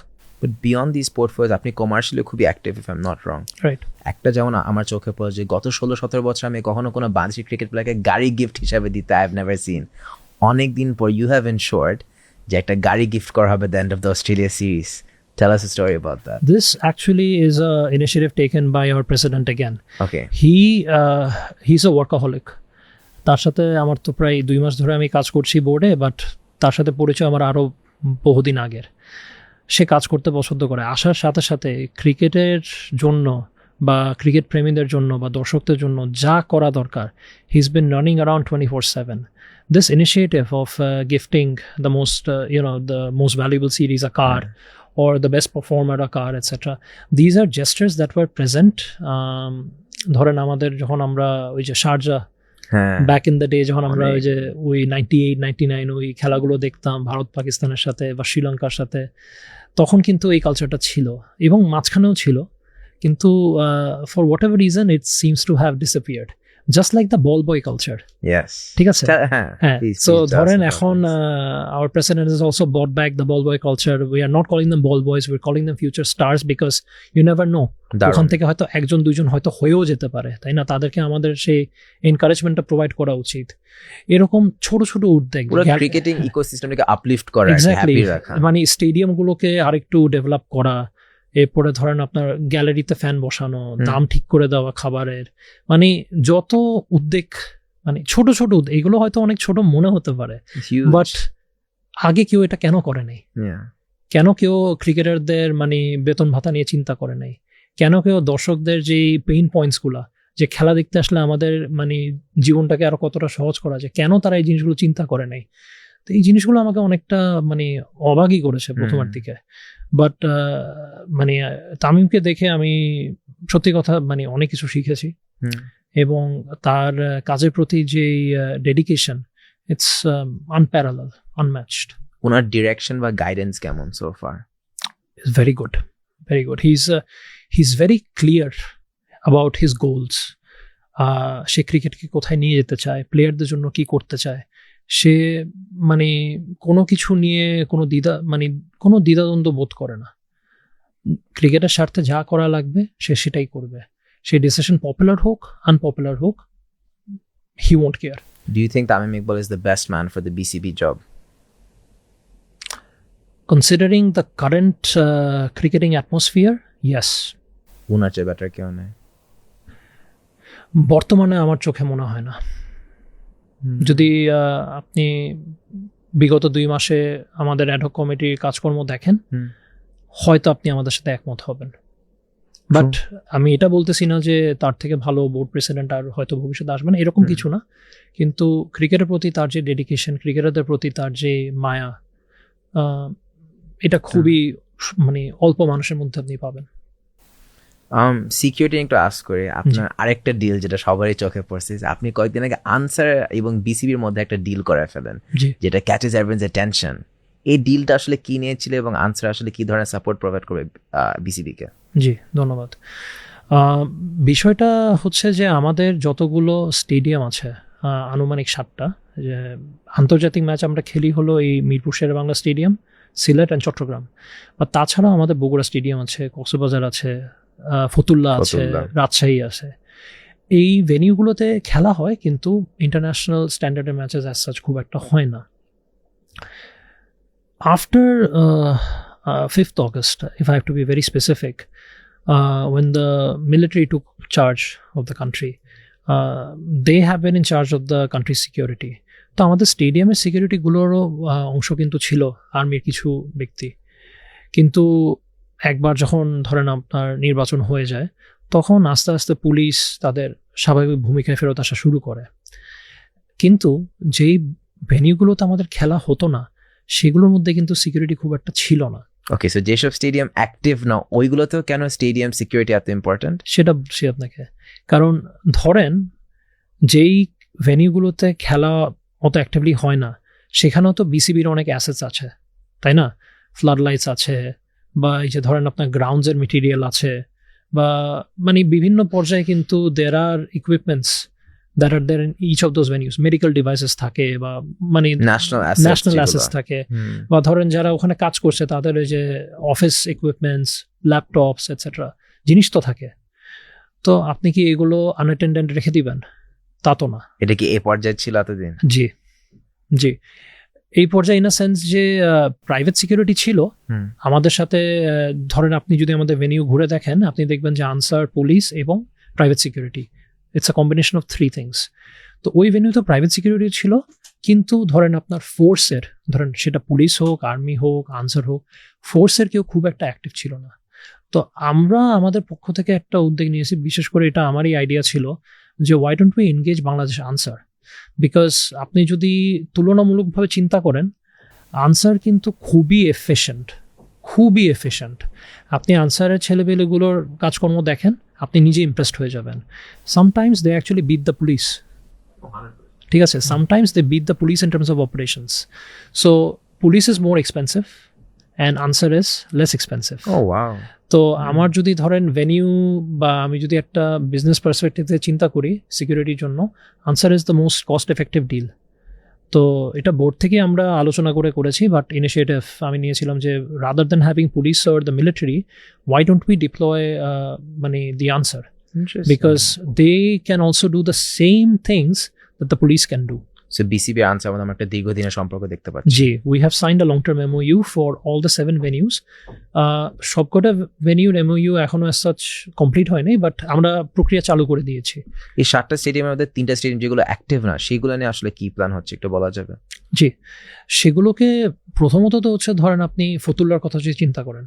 But beyond these portfolios, আপনি কমার্শিয়ালি খুবই active, if I'm not wrong. Right. একটা যেমন আমার চোখে পড়ে যে গত 16-17 বছর আমি কখনো কোনো বাংলাদেশি ক্রিকেট প্লেয়ারকে গাড়ি গিফট হিসাবে দিতে I have never seen. অনেক দিন পর you have ensured যে একটা গাড়ি গিফট করা হবে the end of the Australia series. Tell us a story about that. This actually is a initiative taken by our president again. Okay. He's a workaholic. তার সাথে আমার তো প্রায় 2 মাস ধরে আমি কাজ করছি বোর্ডে, বাট তার সাথে পরিচয় আমার আরও বহুদিন আগের। সে কাজ করতে পছন্দ করে। আসার সাথে সাথে ক্রিকেটের জন্য বা ক্রিকেট প্রেমীদের জন্য বা দর্শকদের জন্য যা করা দরকার, he is been running around 24/7. This initiative of gifting the most valuable series a car, or the best performer a car, etc. These are gestures that were present. ধরেন আমাদের যখন আমরা ওই যে Sharjah back in the day, যখন আমরা ওই যে ওই 98-99 ওই খেলাগুলো দেখতাম ভারত পাকিস্তানের সাথে বা শ্রীলঙ্কার সাথে, তখন কিন্তু এই কালচারটা ছিল এবং মাঝখানেও ছিল, কিন্তু for what ever reason it seems to have disappeared, just like the ball boy culture. ঠিক আছে, হ্যাঁ। সো ধরেন এখন our president has also brought back the ball boy culture. We are not calling them ball boys, we're calling them future stars, because you never know, ওখান থেকে হয়তো 1-2 হয়তো হয়েও যেতে পারে, তাই না? তাদেরকে আমাদের সেই এনকারেজমেন্টটা প্রোভাইড করা উচিত। এরকম ছোট ছোট উদ্যোগ ক্রিকেটিং ইকোসিস্টেমটাকে আপলিফট করা, এক্স্যাক্টলি, স্টেডিয়ামগুলোকে আরেকটু ডেভেলপ করা, এরপরে ধরেন আপনার গ্যালারিতে ফ্যান বসানো, দাম ঠিক করে দেওয়া খাবারের, যত উদ্যোগ, ছোট ছোট উদ্যোগ, এগুলো হয়তো অনেক ছোট মনে হতে পারে, বাট আগে কেউ এটা কেন করে নাই? কেন কেউ ক্রিকেটারদের বেতন ভাতা নিয়ে চিন্তা করে নাই? কেন কেউ দর্শকদের যে পেইন পয়েন্টসগুলা, যে খেলা দেখতে আসলে আমাদের জীবনটাকে আরো কতটা সহজ করা যায়, কেন তারা এই জিনিসগুলো চিন্তা করে নাই? তো এই জিনিসগুলো আমাকে অনেকটা অবাকই করেছে প্রথমের দিকে। বাট তামিমকে দেখে আমি সত্যি কথা অনেক কিছু শিখেছি, এবং তার কাজের প্রতি যে ডেডিকেশন, ইটস আনপ্যারালাল, আনম্যাচড। ওনার ডিরেকশন বা গাইডেন্স কেমন so far? It's very good, very good. He is very clear about his goals. সে ক্রিকেটকে কোথায় নিয়ে যেতে চায়, প্লেয়ারদের জন্য কি করতে চায়, সে কোনো কিছু নিয়ে কোনো দ্বিধাদ্বন্দ্ব বোধ করে না। ক্রিকেটের স্বার্থে যা করা লাগবে সে সেটাই করবে, সেই ডিসিশন পপুলার হোক আনপপুলার হোক, he won't care. Do you think Tamim Iqbal is the best man for the BCB job? Considering the current cricketing atmosphere, yes. উনার চেয়ে বেটার কেউ নেই? বর্তমানে আমার চোখে মনে হয় না। যদি আপনি বিগত 2 মাসে আমাদের অ্যাডহক কমিটির কাজকর্ম দেখেন, হয়তো আপনি আমাদের সাথে একমত হবেন, বাট আমি এটা বলতেছি না যে তার থেকে ভালো বোর্ড প্রেসিডেন্ট আর হয়তো ভবিষ্যতে আসবে না, এরকম কিছু না। কিন্তু ক্রিকেটের প্রতি তার যে ডেডিকেশন, ক্রিকেটারদের প্রতি তার যে মায়া, এটা খুবই মানে অল্প মানুষের মধ্যে আপনি পাবেন। সিকিউরিটি একটু আস্ক করে, আপনার আরেকটা ডিল যেটা সবারই চোখে পড়ছে, আপনি কয়েকদিন আগে আনসার এবং বিসিবির মধ্যে একটা ডিল করে ফেলেন যেটা ক্যাচেস এভারিওয়ানস অ্যাটেনশন। এই ডিলটা আসলে কি নিয়েছিল এবং আনসার আসলে কি ধরনের সাপোর্ট প্রোভাইড করবে বিসিবিকে? জি, ধন্যবাদ। বিষয়টা হচ্ছে যে আমাদের যতগুলো স্টেডিয়াম আছে, আনুমানিক 7টা, যে আন্তর্জাতিক ম্যাচ আমরা খেলি হলো এই মিরপুর শেরেবাংলা স্টেডিয়াম, সিলেট অ্যান্ড চট্টগ্রাম, বা তাছাড়াও আমাদের বগুড়া স্টেডিয়াম আছে, কক্সবাজার আছে, ফতুল্লা আছে, রাজশাহী আছে। এই ভেনিউগুলোতে খেলা হয়, কিন্তু ইন্টারন্যাশনাল স্ট্যান্ডার্ডের ম্যাচেস অ্যাজ সাচ খুব একটা হয় না। After 5th August, if I have to be very specific, when the military took charge of the country, they have been in charge of the country's security. তো আমাদের স্টেডিয়ামের সিকিউরিটিগুলোরও অংশ কিন্তু ছিল আর্মির কিছু ব্যক্তি। কিন্তু একবার যখন ধরেন আপনার নির্বাচন হয়ে যায়, তখন আস্তে আস্তে পুলিশ তাদের স্বাভাবিক ভূমিকায় ফেরত আসা শুরু করে। কিন্তু যেই ভেনিউগুলোতে আমাদের খেলা হতো না, সেগুলোর মধ্যে কিন্তু সিকিউরিটি খুব একটা ছিল না। ওকে, সো যেসব স্টেডিয়াম অ্যাক্টিভ না, ওইগুলোতেও কেন স্টেডিয়াম সিকিউরিটি এত ইম্পর্ট্যান্ট? সেটা বলছি আপনাকে। কারণ ধরেন যেই ভেনিউগুলোতে খেলা অত অ্যাক্টিভলি হয় না, সেখানেও তো বিসিবির অনেক অ্যাসেটস আছে, তাই না? ফ্লাড লাইটস আছে, বা এই যে ধরেন আপনার গ্রাউন্ডসের মেটেরিয়াল আছে, বা মানে বিভিন্ন পর্যায়ে কিন্তু there are equipments that are there in each of those venues. Medical devices থাকে, বা মানে ন্যাশনাল অ্যাসেটস থাকে, বা ধরেন যারা ওখানে কাজ করছে তাদের ওই যে অফিস ইকুইপমেন্টস, ল্যাপটপস এটসেট্রা জিনিস তো থাকে। তো আপনি কি এগুলো আনঅ্যাটেন্ডেন্ট রেখে দিবেন? তা তো না। এটা কি এই পর্যায়ে ছিল এতদিন? জি জি, এই পর্যায়ে ইন আ সেন্স যে প্রাইভেট সিকিউরিটি ছিল আমাদের সাথে। ধরেন আপনি যদি আমাদের ভেনিউ ঘুরে দেখেন, আপনি দেখবেন যে আনসার, পুলিশ এবং private security, it's a combination of 3 things. তো ওই ভেনিউতে প্রাইভেট সিকিউরিটি ছিল, কিন্তু ধরেন আপনার ফোর্সের, ধরেন সেটা পুলিশ হোক, আর্মি হোক, আনসার হোক, ফোর্সের কেউ খুব একটা অ্যাক্টিভ ছিল না। তো আমরা আমাদের পক্ষ থেকে একটা উদ্যোগ নিয়েছি, বিশেষ করে এটা আমারই আইডিয়া ছিল, যে Y don't we engage Bangladesh Ansar. Because আপনি যদি তুলনামূলকভাবে চিন্তা করেন, আনসার কিন্তু খুবই এফিশিয়েন্ট। আপনি আনসারের ছেলেবেলেগুলোর কাজকর্ম দেখেন, আপনি নিজে ইমপ্রেসড হয়ে যাবেন। Sometimes they actually beat the police, ঠিক আছে? Sometimes they beat the police in terms of operations. So police is more expensive and Ansar is less expensive. তো আমার যদি ধরেন ভেনিউ, বা আমি যদি একটা বিজনেস পার্সপেক্টিভ থেকে চিন্তা করি সিকিউরিটির জন্য, Ansar is the most cost effective deal. তো এটা বোর্ড থেকে আমরা আলোচনা করেছি, বাট ইনিশিয়েটিভ আমি নিয়েছিলাম যে rather than having police or the military, why don't we deploy মানে the Ansar, because they can also do the same things that the police can do. So BCB Ansar আমাদের একটা দীর্ঘদিনের সম্পর্ক দেখতে পাচ্ছি। জি, we have signed a long term MOU for all the 7 venues. সবকটা ভেনিউর MOU এখনো অ্যাজ সাচ কমপ্লিট হয়নি, বাট আমরা প্রক্রিয়া চালু করে দিয়েছি। এই 7টা স্টেডিয়ামের মধ্যে 3টা স্টেডিয়াম যেগুলো অ্যাক্টিভ না, সেগুলো নিয়ে আসলে কি প্ল্যান হচ্ছে একটু বলা যাবে? জি, সেগুলোকে প্রথমত তো হচ্ছে, ধরেন আপনি ফতুল্লার কথা যদি চিন্তা করেন,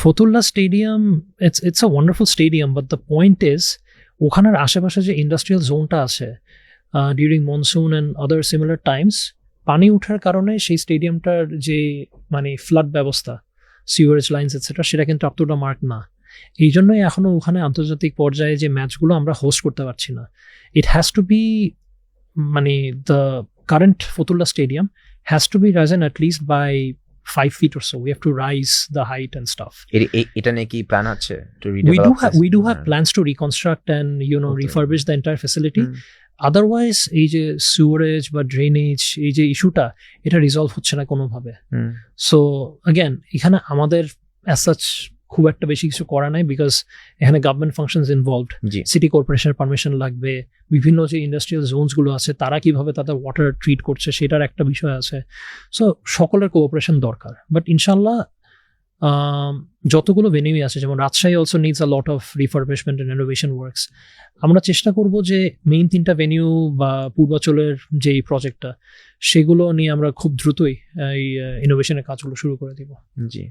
Fatullah stadium it's a wonderful stadium, but the point is ওখানের আশেপাশে যে ইন্ডাস্ট্রিয়াল জোনটা আছে, during monsoon and other similar Times, পানি ওঠার কারণে সেই স্টেডিয়ামটার যে মানে ফ্লাড ব্যবস্থা, সিওয়ারেজ লাইন্স এটসেট্রা, সেটা কিন্তু আপ টু দ্য মার্ক না। এই জন্যই এখনও ওখানে আন্তর্জাতিক পর্যায়ে যে ম্যাচগুলো আমরা হোস্ট করতে পারছি না। ইট হ্যাজ টু বি, মানে the current Fatullah stadium has to be risen at least by 5 feet or so. We have to rise the height and stuff. এটা নিয়ে কি প্ল্যান আছে? We do have plans to reconstruct and refurbish the entire facility. Otherwise এই যে সিওরেজ বা ড্রেনেজ, এই যে ইস্যুটা, এটা রিজলভ হচ্ছে না কোনোভাবে। সো অ্যাগেন এখানে আমাদের অ্যাজ সাচ খুব একটা বেশি কিছু করা নাই, বিকজ এখানে গভর্নমেন্ট ফাংশনস ইনভলভড। জি সিটি কর্পোরেশনের পারমিশন লাগবে, বিভিন্ন যে ইন্ডাস্ট্রিয়াল জোনসগুলো আছে তারা কিভাবে তাদের ওয়াটার ট্রিট করছে সেটার একটা বিষয় আছে। সো সকলের কোঅপারেশন দরকার, বাট ইনশাল্লাহ যতগুলো ভেনিউ আছে, যেমন Rajshahi also needs a lot of refurbishment and renovation works. আমরা চেষ্টা করব যে মেইন 3টা ভেনিউ বা পূর্বাচলের যেই প্রজেক্টটা সেগুলো নিয়ে আমরা খুব দ্রুতই এই ইনোভেশনের কাজগুলো শুরু করে দিব। জি,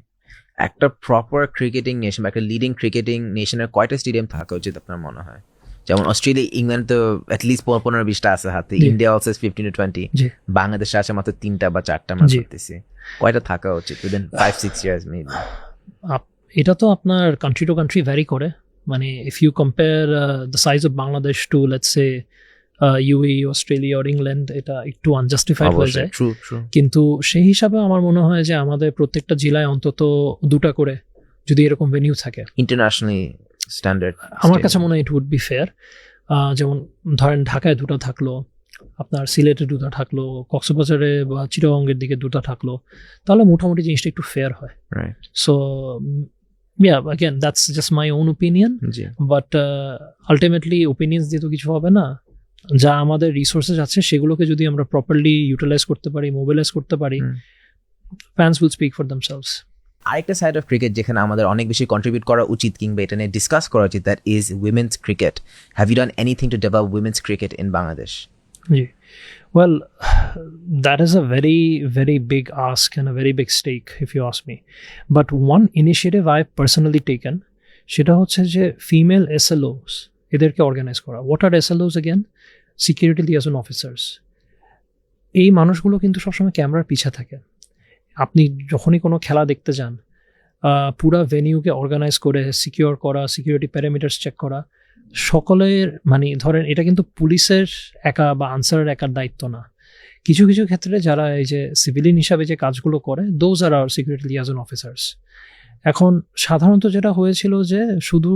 একটা প্রপার ক্রিকেটিং নেশন বা একটা লিডিং ক্রিকেটিং নেশনের কয়টা স্টেডিয়াম থাকা উচিত আপনার মনে হয়? যেমন অস্ট্রেলিয়া, ইংল্যান্ড তো অ্যাটলিস্ট 15-20টা আছে হাতে, ইন্ডিয়া অলসো 15-20, বাংলাদেশে আছে মাত্র 3টা বা 4টা আমরা করতেছি। কয়টা থাকা উচিত উইদিন 5-6 ইয়ার্স মেবি? এটা তো আপনার কান্ট্রি টু কান্ট্রি ভ্যারি করে। মানে if you compare the size of Bangladesh to let's say UAE, Australia or England, এটা একটু আনজাস্টিফাইড হয়ে যায়। কিন্তু সেই হিসাবে আমার মনে হয় যে আমাদের প্রত্যেকটা জেলায় অন্তত 2টা করে যদি এরকম ভেনিউ থাকে ইন্টারন্যাশনালি স্ট্যান্ডার্ড, আমার কাছে মনে হয় ইট উড বি ফেয়ার। যেমন ধরেন ঢাকায় 2টা থাকলো, আপনার সিলেটে 2টা থাকলো, কক্সবাজারে বা চিটাগংয়ের দিকে 2টা থাকলো, তাহলে মোটামুটি জিনিসটা একটু ফেয়ার হয়। So yeah, again that's just my own opinion, but ultimately opinions দিয়ে তো কিছু হবে না। যা আমাদের রিসোর্সেস আছে সেগুলোকে যদি আমরা প্রপারলি ইউটিলাইজ করতে পারি, মোবিলাইজ করতে পারি, fans will speak for themselves. আরেকটা সাইড অফ ক্রিকেট যেখানে আমাদের অনেক বেশি কন্ট্রিবিউট করা উচিত কিংবা এটা নিয়ে ডিসকাস করা উচিত, that is women's cricket. Have you done anything to develop women's cricket in Bangladesh? Well, that is a very, very big ask and a very big stake, if you ask me. But one initiative I've personally taken, সেটা হচ্ছে যে ফিমেল SLOs এদেরকে অর্গানাইজ করা। What are SLOs again? Security Liaison Officers. এই মানুষগুলো কিন্তু সবসময় ক্যামেরার পিছে থাকে। আপনি যখনই কোনো খেলা দেখতে যান, পুরা ভেনিউকে অর্গানাইজ করে সিকিউর করা, সিকিউরিটি প্যারামিটার্স চেক করা, সকলের মানে ধরেন এটা কিন্তু পুলিশের একা বা আনসারের একার দায়িত্ব না। কিছু কিছু ক্ষেত্রে যারা এই যে সিভিলিয়ান হিসাবে যে কাজগুলো করে, those are our security liaison officers. এখন সাধারণত যেটা হয়েছিল যে শুধু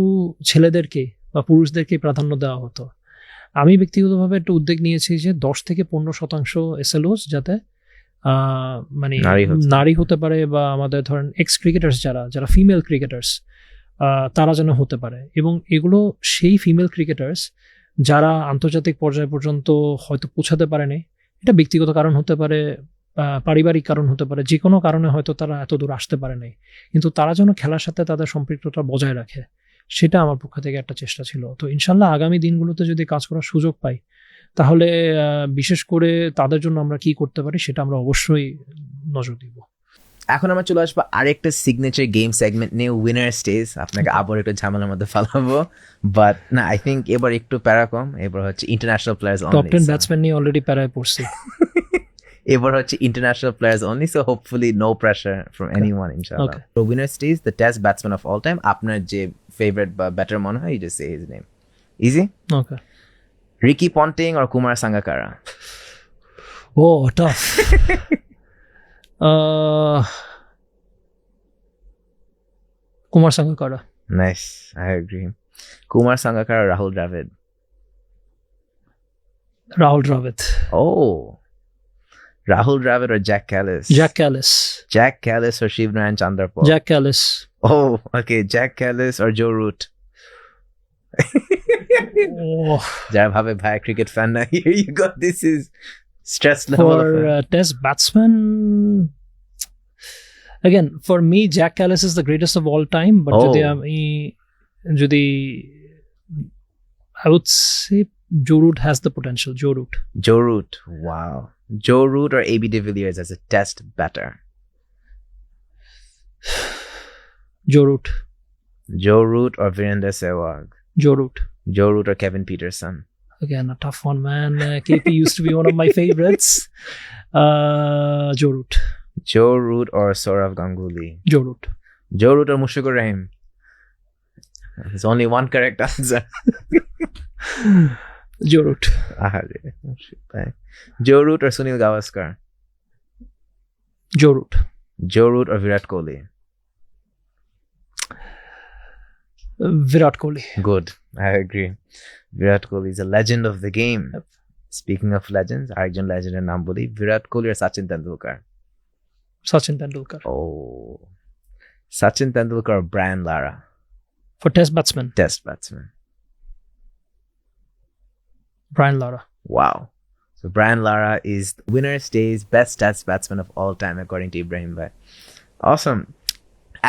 ছেলেদেরকে বা পুরুষদেরকেই প্রাধান্য দেওয়া হতো। আমি ব্যক্তিগতভাবে একটা উদ্যোগ নিয়েছি যে 10-15% SLOs যাতে মানে নারী হতে পারে, বা আমাদের ধরেন এক্স ক্রিকেটার্স যারা ফিমেল ক্রিকেটার্স তারা যেন হতে পারে। এবং এগুলো সেই ফিমেল ক্রিকেটার্স যারা আন্তর্জাতিক পর্যায় পর্যন্ত হয়তো পৌঁছাতে পারেনি, এটা ব্যক্তিগত কারণ হতে পারে, পারিবারিক কারণ হতে পারে, যে কোনো কারণে হয়তো তারা এত দূর আসতে পারে নাই, কিন্তু তারা যেন খেলার সাথে তাদের সম্পৃক্ততা বজায় রাখে, সেটা আমার পক্ষ থেকে একটা চেষ্টা ছিল। তো ইনশাল্লাহ আগামী দিনগুলোতে যদি কাজ করার সুযোগ পাই, তাহলে বিশেষ করে তাদের জন্য আমরা কি করতে পারি সেটা আমরা অবশ্যই নজর দিব। এখন আমরা চলে আসবো আরেকটা সিগনেচার গেম সেগমেন্ট নিয়ে, উইনার স্টেজ। আপনাকে আবার একটু ঝামেলার মধ্যে ফেলাবো, বাট না, আই থিঙ্ক এবার একটু প্যারা কম। এবার হচ্ছে international players only. Top 10 batsman নিয়ে অলরেডি প্যারায় পড়ছি। এবার হচ্ছে international players only, so hopefully no pressure from anyone ইনশাআল্লাহ। তো winner stage, the test batsman of all time, আপনার যে ফেভারিট বা ব্যাটার মনে হয়, you just say his name. Easy? Okay. Ricky Ponting or Kumar Sangakkara? Oh, tough. Kumar Sangakkara. Nice, I agree. Kumar Sangakkara, Rahul Dravid? Rahul Dravid. Oh, Rahul Dravid or Jack Callis? Jack Callis. Jack Callis or Shivnarine Chandrapal? Jack Callis. Oh, okay. Jack Callis or Joe Root? যারা ভাবে ভাই ক্রিকেট ফ্যান না, here you go, this is stress level for test batsman. Again, for me Jack Callis is the greatest of all time, but যদি I would say Joe Root has the potential. Joe Root, wow. Joe Root or AB de Villiers as a test batter? Joe Root or Virender Sehwag? Joe Root or Kevin Peterson? Again, a tough one, man. KP used to be one of my favorites. Joe Root or Sourav Ganguly? Joe Root or Mushfiqur Rahim? There's only one correct answer. Joe Root. Joe Root or Sunil Gavaskar? Joe Root or Virat Kohli? Virat Kohli. Good, I agree. Virat Kohli is a legend of the game. Yep. Speaking of legends, আরেকজন লেজেন্ডের নাম বলি, Virat Kohli or Sachin Tendulkar? Sachin Tendulkar. Oh, Sachin Tendulkar or Brian Lara? For test batsman, Test batsman. Brian Lara. Wow. So Brian Lara is winner stays best test batsman of all time according to Ibrahim Bhai. Awesome.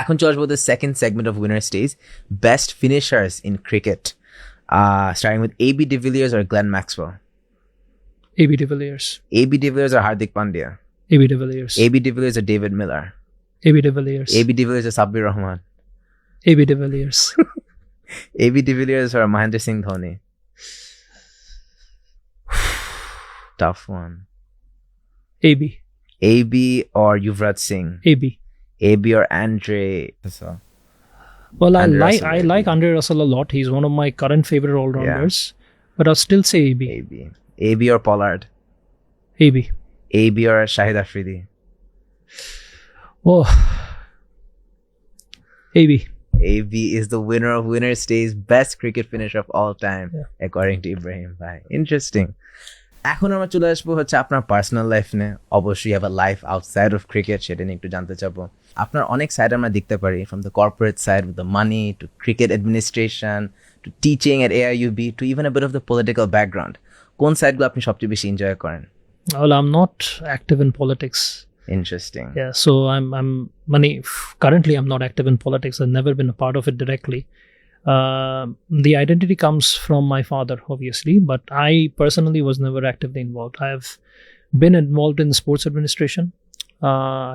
এখন চলে আসবো the second segment of winner stays, best finishers in cricket. Starting with AB de Villiers or Glenn Maxwell. AB de Villiers. AB de Villiers or Hardik Pandya. AB de Villiers. AB de Villiers or David Miller. AB de Villiers. AB de Villiers or Sabbir Rahman. AB de Villiers. AB de Villiers or Mahendra Singh Dhoni. Tough one. AB. AB or Yuvraj Singh. AB. AB or Andre. Well, Andre I Russell, like Andre Russell a lot. He's one of my current favorite all-rounders. But I'll still say AB. AB. AB or Pollard. AB. AB or Shahid Afridi. Oh. AB. AB is the winner of winner stays best cricket finisher of all time according to Ibrahim Bhai. Interesting. এখন আমরা চলে আসবো হচ্ছে আপনার পার্সোনাল লাইফ নিয়ে। অবশ্যই have a life outside of cricket, সেটা নিয়ে একটু জানতে চাবো। আপনার অনেক সাইড আমরা দেখতে পারি, from the corporate side with the money to cricket administration to teaching at AIUB to even a bit of the political background. কোন সাইডগুলো আপনি সবচেয়ে বেশি এনজয় করেন? Well, I'm not active in politics. Interesting. Yeah, so currently I'm not active in politics. I've never been a part of it directly. The identity comes from my father, obviously, but I personally was never actively involved. I have been involved in sports administration.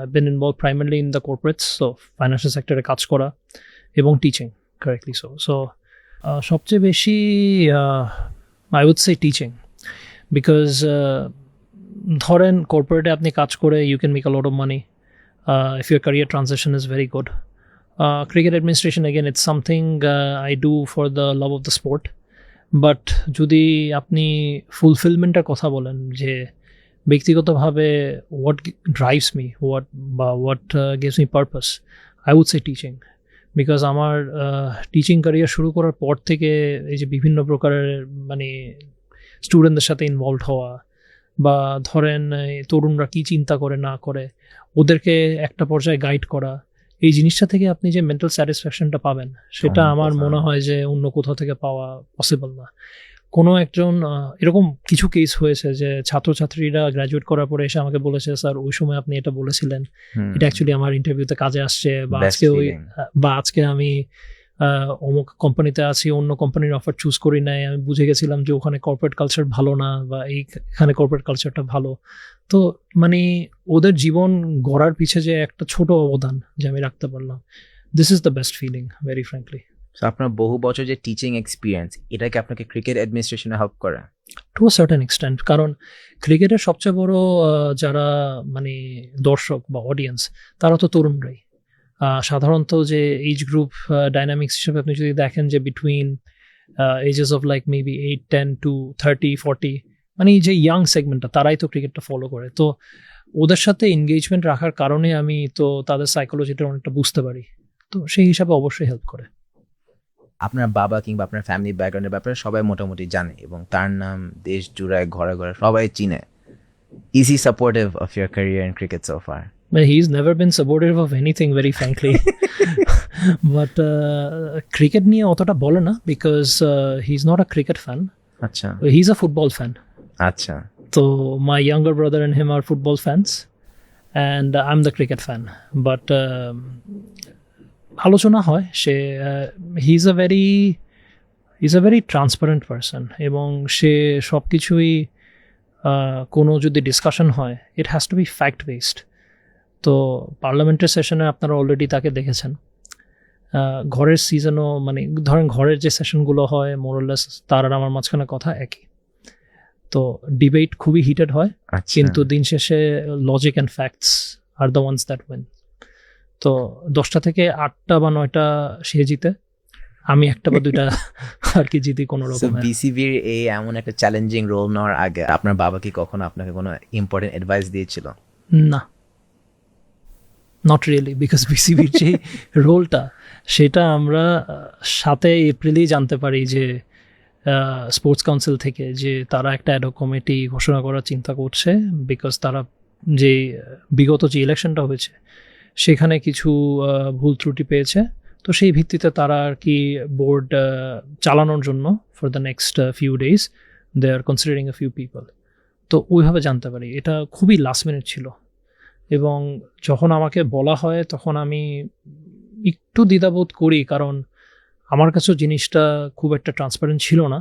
I've been involved primarily in the corporates, so financial sector e kaj kora ebong teaching, correctly so. So সবচেয়ে বেশি I would say teaching, because ধরেন corporate আপনি কাজ করে you can make a lot of money if your career transition is very good. Cricket administration, again, it's something I do for the love of the sport. But যদি আপনি ফুলফিলমেন্টের কথা বলেন, যে ব্যক্তিগতভাবে what drives me, what gives me purpose, I would say teaching. Because আমার টিচিং ক্যারিয়ার শুরু করার পর থেকে এই যে বিভিন্ন প্রকারের মানে স্টুডেন্টদের সাথে ইনভলভ হওয়া, বা ধরেন তরুণরা কি চিন্তা করে না করে ওদেরকে একটা পর্যায়ে গাইড করা, এই জিনিসটা থেকে আপনি যে মেন্টাল স্যাটিসফ্যাকশনটা পাবেন সেটা আমার মনে হয় যে অন্য কোথাও থেকে পাওয়া পসিবল না। কোনো একজন এরকম কিছু কেস হয়েছে যে ছাত্রছাত্রীরা গ্র্যাজুয়েট করার পরে এসে আমাকে বলেছে, স্যার ওই সময় আপনি এটা বলেছিলেন, এটা অ্যাকচুয়ালি আমার ইন্টারভিউতে কাজে আসছে, বা আজকে আমি অমুক কোম্পানিতে আছি, অন্য কোম্পানির অফার চুজ করি নাই, আমি বুঝে গেছিলাম যে ওখানে কর্পোরেট কালচার ভালো না, বা এইখানে কর্পোরেট কালচারটা ভালো। তো মানে ওদের জীবন গড়ার পিছে যে একটা ছোট অবদান যে আমি রাখতে পারলাম, this is the best feeling, very frankly. আপনার বহু বছর যে টিচিং এক্সপিরিয়েন্স, এটা কি আপনাকে ক্রিকেট অ্যাডমিনিস্ট্রেশনে হেল্প করে? টু আ সার্টেন এক্সটেন্ট, কারণ ক্রিকেটের সবচেয়ে বড় যারা মানে দর্শক বা অডিয়েন্স, তারা তো তরুণরাই। সাধারণত যে এজ গ্রুপ ডাইনামিক্স হিসেবে আপনি যদি দেখেন যে between ages of like maybe 8, 10 to 30, 40, মানে এই যে ইয়াং সেগমেন্টটা, তারাই তো ক্রিকেটটা ফলো করে। তো ওদের সাথে এনগেজমেন্ট রাখার কারণে আমি তো তাদের সাইকোলজিটা অনেকটা বুঝতে পারি, তো সেই হিসাবে অবশ্যই হেল্প করে। আপনার বাবা কিংবা আপনার ফ্যামিলি ব্যাকগ্রাউন্ডের ব্যাপারে সবাই মোটামুটি জানে এবং তার নাম দেশ জুড়ায় ঘরে ঘরে সবাই চিনে। Is he supportive of your career in cricket so far? Well, he's never been supportive of anything, very frankly. But cricket নিয়ে অতটা বলে না, because he's not a cricket fan. আচ্ছা, he's a football fan. আচ্ছা। So my younger brother and him are football fans, and I'm the cricket fan. But আলোচনা হয়, সে he's a very transparent person, এবং সে সব কিছুই কোনো যদি ডিসকাশন হয়, it has to be fact based. তো পার্লামেন্টের সেশনে আপনারা অলরেডি তাকে দেখেছেন। ঘরের সিজনও মানে ধরেন ঘরের যে সেশনগুলো হয় মোরলেস তার আর আমার মাঝখানে কথা একই, তো ডিবেট খুবই হিটেড হয়, কিন্তু দিন শেষে logic and facts are the ones that win. তো 10টা থেকে 8টা বা 9টা সে জিতে, আমি 1টা বা 2টা আর কি জিতি কোনো রকম। বিসিবির এই এমন একটা চ্যালেঞ্জিং রোল নেওয়ার আগে আপনার বাবা কি কখনো আপনাকে কোনো ইম্পর্টেন্ট অ্যাডভাইস দিয়েছিল? না, নট রিয়েলি, বিকজ বিসিবির যে রোলটা সেটা আমরা 7 এপ্রিলেই জানতে পারি যে স্পোর্টস কাউন্সিল থেকে যে তারা একটা অ্যাডহক কমিটি ঘোষণা করার চিন্তা করছে, বিকজ তারা যে বিগত যে ইলেকশনটা হয়েছে সেখানে কিছু ভুল ত্রুটি পেয়েছে, তো সেই ভিত্তিতে তারা আর কি বোর্ড চালানোর জন্য for the next few days they are considering a few people. তো ওইভাবে জানতে পারি, এটা খুবই লাস্ট মিনিট ছিল, এবং যখন আমাকে বলা হয় তখন আমি একটু দ্বিধাবোধ করি, কারণ আমার কাছেও জিনিসটা খুব একটা ট্রান্সপারেন্ট ছিল না,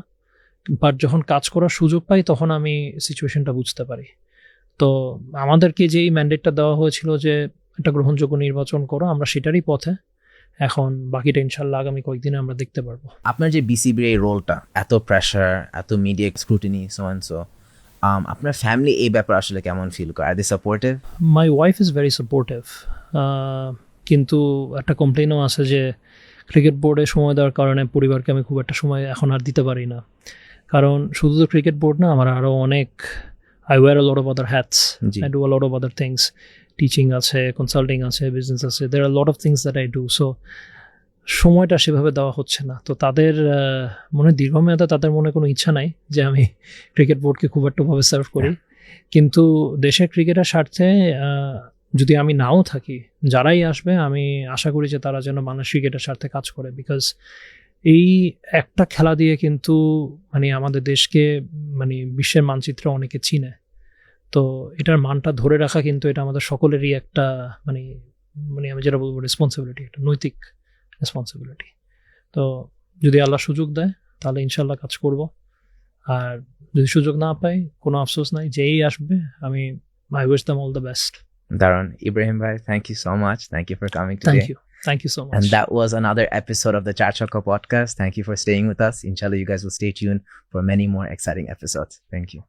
বাট যখন কাজ করার সুযোগ পাই তখন আমি সিচুয়েশনটা বুঝতে পারি। তো আমাদেরকে যেই ম্যান্ডেটটা দেওয়া হয়েছিল যে একটা গ্রহণযোগ্য নির্বাচন করো, আমরা সেটারই পথে, এখন বাকিটা ইনশাল্লাহ আগামী কয়েকদিনে আমরা দেখতে পারবো। আপনার যে বিসিবির এই রোলটা, এত প্রেশার, এত media scrutiny, so and so, আপনার ফ্যামিলি এই ব্যাপারে আসলে কেমন ফিল করে? আর they supportive? My wife is very supportive, কিন্তু একটা কমপ্লেনও আছে যে ক্রিকেট বোর্ডে সময় দেওয়ার কারণে পরিবারকে আমি খুব একটা সময় এখন আর দিতে পারি না, কারণ শুধু তো ক্রিকেট বোর্ড না, আমার আরও অনেক, I wear a lot of other hats, I do a lot of other things, teaching আছে, কনসাল্টিং আছে, বিজনেস আছে, there are lot of things that I do, so সময়টা সেভাবে দেওয়া হচ্ছে না। তো তাদের মনে দীর্ঘমেয়াদে তাদের মনে কোনো ইচ্ছা নাই যে আমি ক্রিকেট বোর্ডকে খুব একটাভাবে সার্ভ করি, কিন্তু দেশের ক্রিকেটের স্বার্থে যদি আমি নাও থাকি, যারাই আসবে আমি আশা করি যে তারা যেন বাংলাদেশ ক্রিকেটের স্বার্থে কাজ করে, বিকজ এই একটা খেলা দিয়ে কিন্তু মানে আমাদের দেশকে মানে বিশ্বের মানচিত্রে অনেকে চিনে। তো এটার মানটা ধরে রাখা কিন্তু এটা আমাদের সকলেরই একটা মানে মানে আমি যেটা বলবো রেসপন্সিবিলিটি, একটা নৈতিক রেসপন্সিবিলিটি। তো যদি আল্লাহ সুযোগ দেয় তাহলে ইনশাল্লাহ কাজ করব, আর যদি সুযোগ না পাই কোনো আফসোস নাই, যেই আসবে আমি I wish them all the best. Darren, Ibrahim bhai, thank you so much. Thank you for coming today. Thank you so much. And that was another episode of the Char Chakka podcast. Thank you for staying with us. Inshallah, you guys will stay tuned for many more exciting episodes. Thank you.